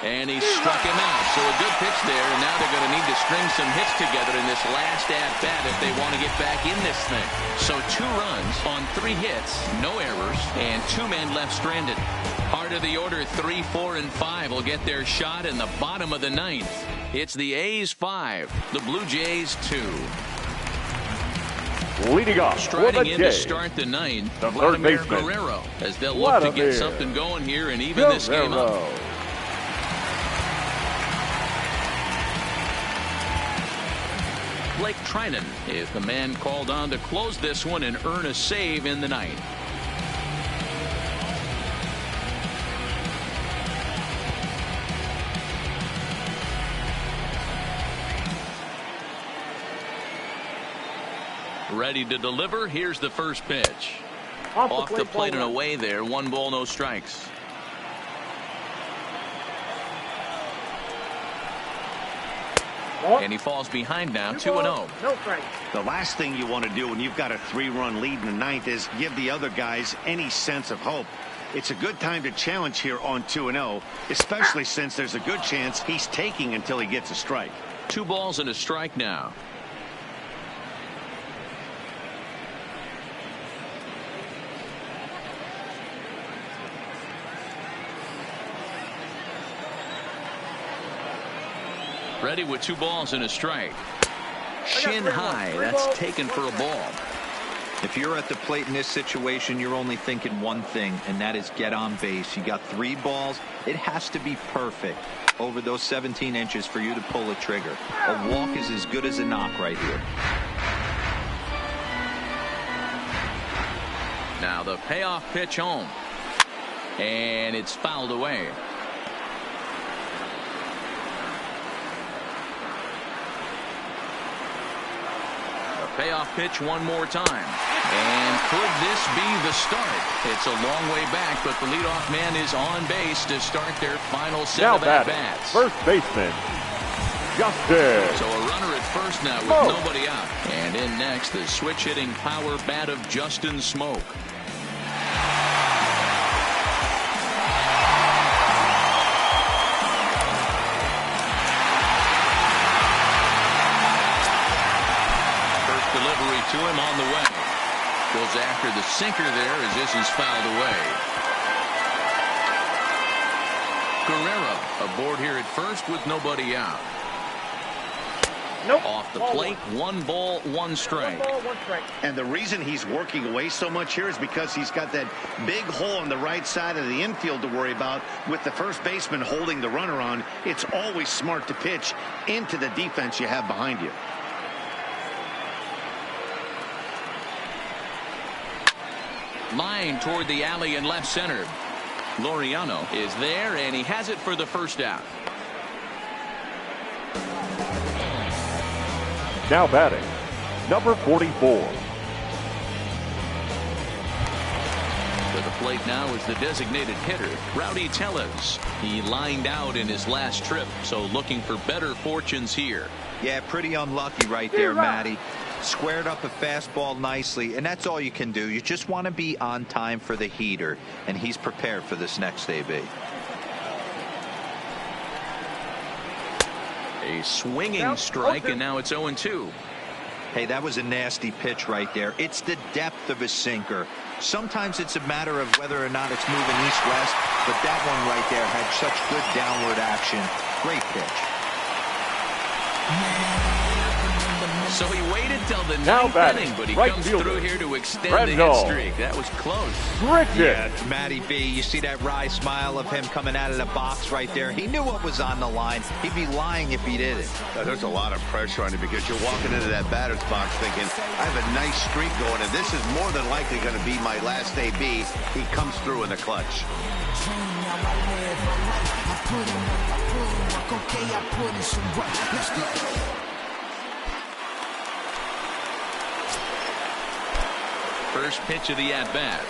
And he struck him out. So a good pitch there, and now they're going to need to string some hits together in this last at-bat if they want to get back in this thing. So 2 runs on 3 hits, no errors, and 2 men left stranded. Part of the order, 3, 4, and 5 will get their shot in the bottom of the 9th. It's the A's 5, the Blue Jays 2. Leading off Striding for in the to Jays, start the 9th, the third Vladimir baseman, Guerrero, as they'll look to get something going here and even this game up. Blake Trinan is the man called on to close this one and earn a save in the ninth. Ready to deliver. Here's the first pitch. Off the plate and away there. 1 ball, no strikes. And he falls behind now, 2-0. No strike. The last thing you want to do when you've got a 3-run lead in the ninth is give the other guys any sense of hope. It's a good time to challenge here on 2-0, especially since there's a good chance he's taking until he gets a strike. 2 balls and a strike now. Ready with 2 balls and a strike. Shin high. That's taken for a ball. If you're at the plate in this situation, you're only thinking one thing, and that is get on base. You got 3 balls. It has to be perfect over those 17 inches for you to pull a trigger. A walk is as good as a knock right here. Now the payoff pitch home. And it's fouled away. Payoff pitch one more time. And could this be the start? It's a long way back, but the leadoff man is on base to start their final set Now of at-bats. First baseman, Justin. So a runner at first now with nobody out. And in next, the switch-hitting power bat of Justin Smoke. Delivery to him on the way. Goes after the sinker there as this is fouled away. Guerrero aboard here at first with nobody out. Nope. Off the plate, 1 ball, 1 strike. 1 ball, 1 strike. And the reason he's working away so much here is because he's got that big hole on the right side of the infield to worry about. With the first baseman holding the runner on, it's always smart to pitch into the defense you have behind you. Line toward the alley in left center. Laureano is there, and he has it for the first out. Now batting, number 44. To the plate now is the designated hitter, Rowdy Tellez. He lined out in his last trip, so looking for better fortunes here. Yeah, pretty unlucky right there, Matty. Squared up a fastball nicely, and that's all you can do. You just want to be on time for the heater, and he's prepared for this next AB. A swinging strike, and now it's 0-2. Hey, that was a nasty pitch right there. It's the depth of a sinker. Sometimes it's a matter of whether or not it's moving east-west, but that one right there had such good downward action. Great pitch. So he waited till the Now ninth inning, but he right comes fielder, through here to extend the hit streak. That was close. Yeah, Matty B, you see that wry smile of him coming out of the box right there. He knew what was on the line. He'd be lying if he didn't. There's a lot of pressure on you because you're walking into that batter's box thinking, I have a nice streak going, and this is more than likely going to be my last AB. He comes through in the clutch. First pitch of the at-bat.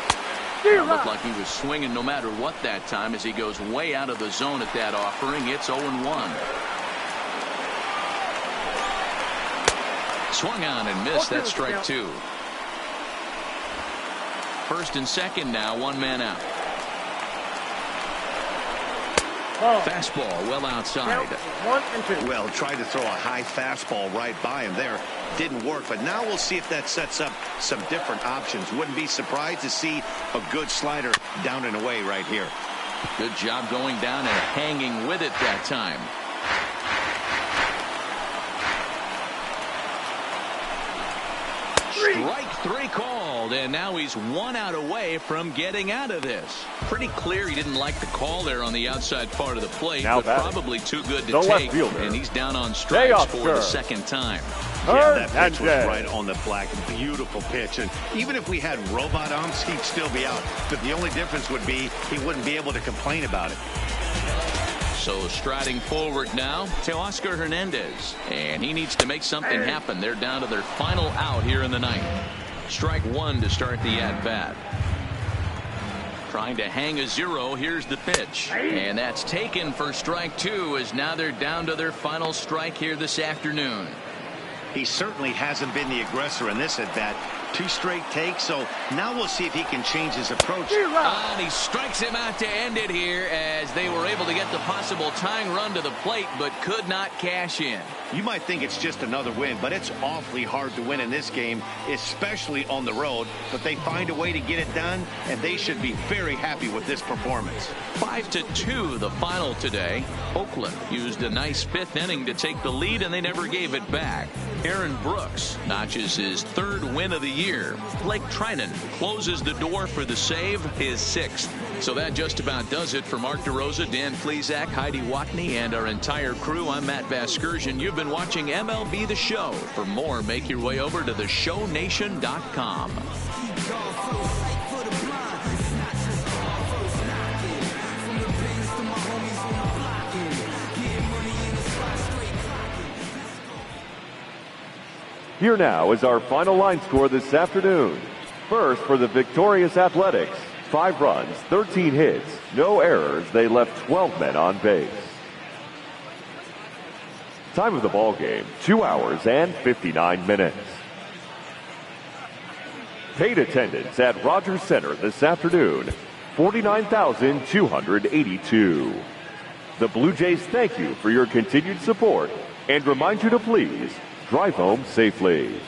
Looked like he was swinging no matter what that time as he goes way out of the zone at that offering. It's 0-1. Swung on and missed. That's strike 2. First and second now, 1 man out. Fastball well outside. 1 and 2. Well, tried to throw a high fastball right by him there. Didn't work, but now we'll see if that sets up some different options. Wouldn't be surprised to see a good slider down and away right here. Good job going down and hanging with it that time. Strike 3 called, and now he's 1 out away from getting out of this. Pretty clear he didn't like the call there on the outside part of the plate, now but probably too good to take, and he's down on strikes for the second time. Yeah, that pitch was right on the black. Beautiful pitch. And even if we had robot umps, he'd still be out. But the only difference would be he wouldn't be able to complain about it. So striding forward now to Oscar Hernandez. And he needs to make something happen. They're down to their final out here in the ninth. Strike 1 to start the at-bat. Trying to hang a 0. Here's the pitch. And that's taken for strike 2, as now they're down to their final strike here this afternoon. He certainly hasn't been the aggressor in this at-bat. 2 straight takes, so now we'll see if he can change his approach. And he strikes him out to end it here, as they were able to get the possible tying run to the plate, but could not cash in. You might think it's just another win, but it's awfully hard to win in this game, especially on the road. But they find a way to get it done, and they should be very happy with this performance. 5-2 the final today. Oakland used a nice 5th inning to take the lead, and they never gave it back. Aaron Brooks notches his 3rd win of the year. Blake Trinan closes the door for the save, his 6th. So that just about does it for Mark DeRosa, Dan Plesac, Heidi Watney, and our entire crew. I'm Matt Vasgersian. You've been watching MLB The Show. For more, make your way over to theshownation.com. Here now is our final line score this afternoon. First, for the victorious Athletics, 5 runs, 13 hits, no errors. They left 12 men on base. Time of the ball game, 2 hours and 59 minutes. Paid attendance at Rogers Center this afternoon, 49,282. The Blue Jays thank you for your continued support and remind you to please drive home safely.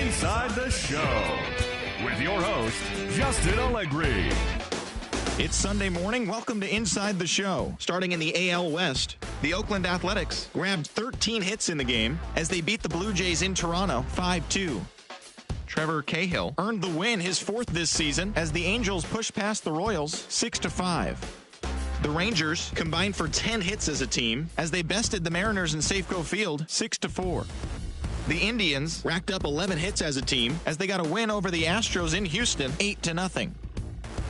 Inside the Show with your host, Justin Allegri. It's Sunday morning. Welcome to Inside the Show. Starting in the AL West, the Oakland Athletics grabbed 13 hits in the game as they beat the Blue Jays in Toronto 5-2. Trevor Cahill earned the win, his 4th this season, as the Angels pushed past the Royals 6-5. The Rangers combined for 10 hits as a team as they bested the Mariners in Safeco Field 6-4. The Indians racked up 11 hits as a team as they got a win over the Astros in Houston 8-0.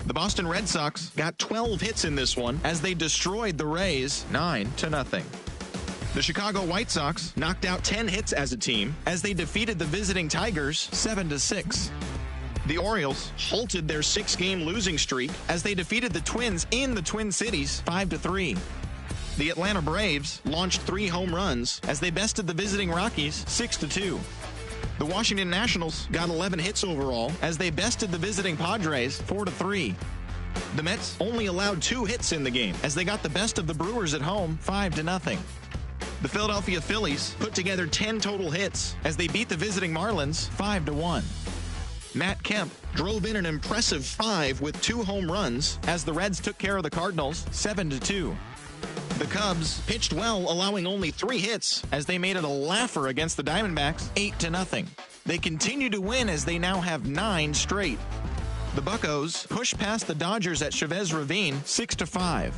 The Boston Red Sox got 12 hits in this one as they destroyed the Rays 9-0. The Chicago White Sox knocked out 10 hits as a team as they defeated the visiting Tigers 7-6. The Orioles halted their 6-game losing streak as they defeated the Twins in the Twin Cities 5-3. The Atlanta Braves launched 3 home runs as they bested the visiting Rockies 6-2. The Washington Nationals got 11 hits overall as they bested the visiting Padres 4-3. The Mets only allowed 2 hits in the game as they got the best of the Brewers at home 5-0. The Philadelphia Phillies put together 10 total hits as they beat the visiting Marlins 5-1. Matt Kemp drove in an impressive 5 with 2 home runs as the Reds took care of the Cardinals 7-2. The Cubs pitched well, allowing only 3 hits as they made it a laugher against the Diamondbacks 8-0. They continue to win as they now have 9 straight. The Buccos pushed past the Dodgers at Chavez Ravine 6-5.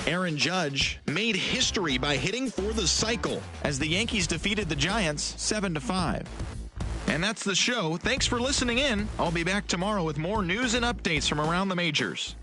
Aaron Judge made history by hitting for the cycle as the Yankees defeated the Giants 7-5. And that's the show. Thanks for listening in. I'll be back tomorrow with more news and updates from around the majors.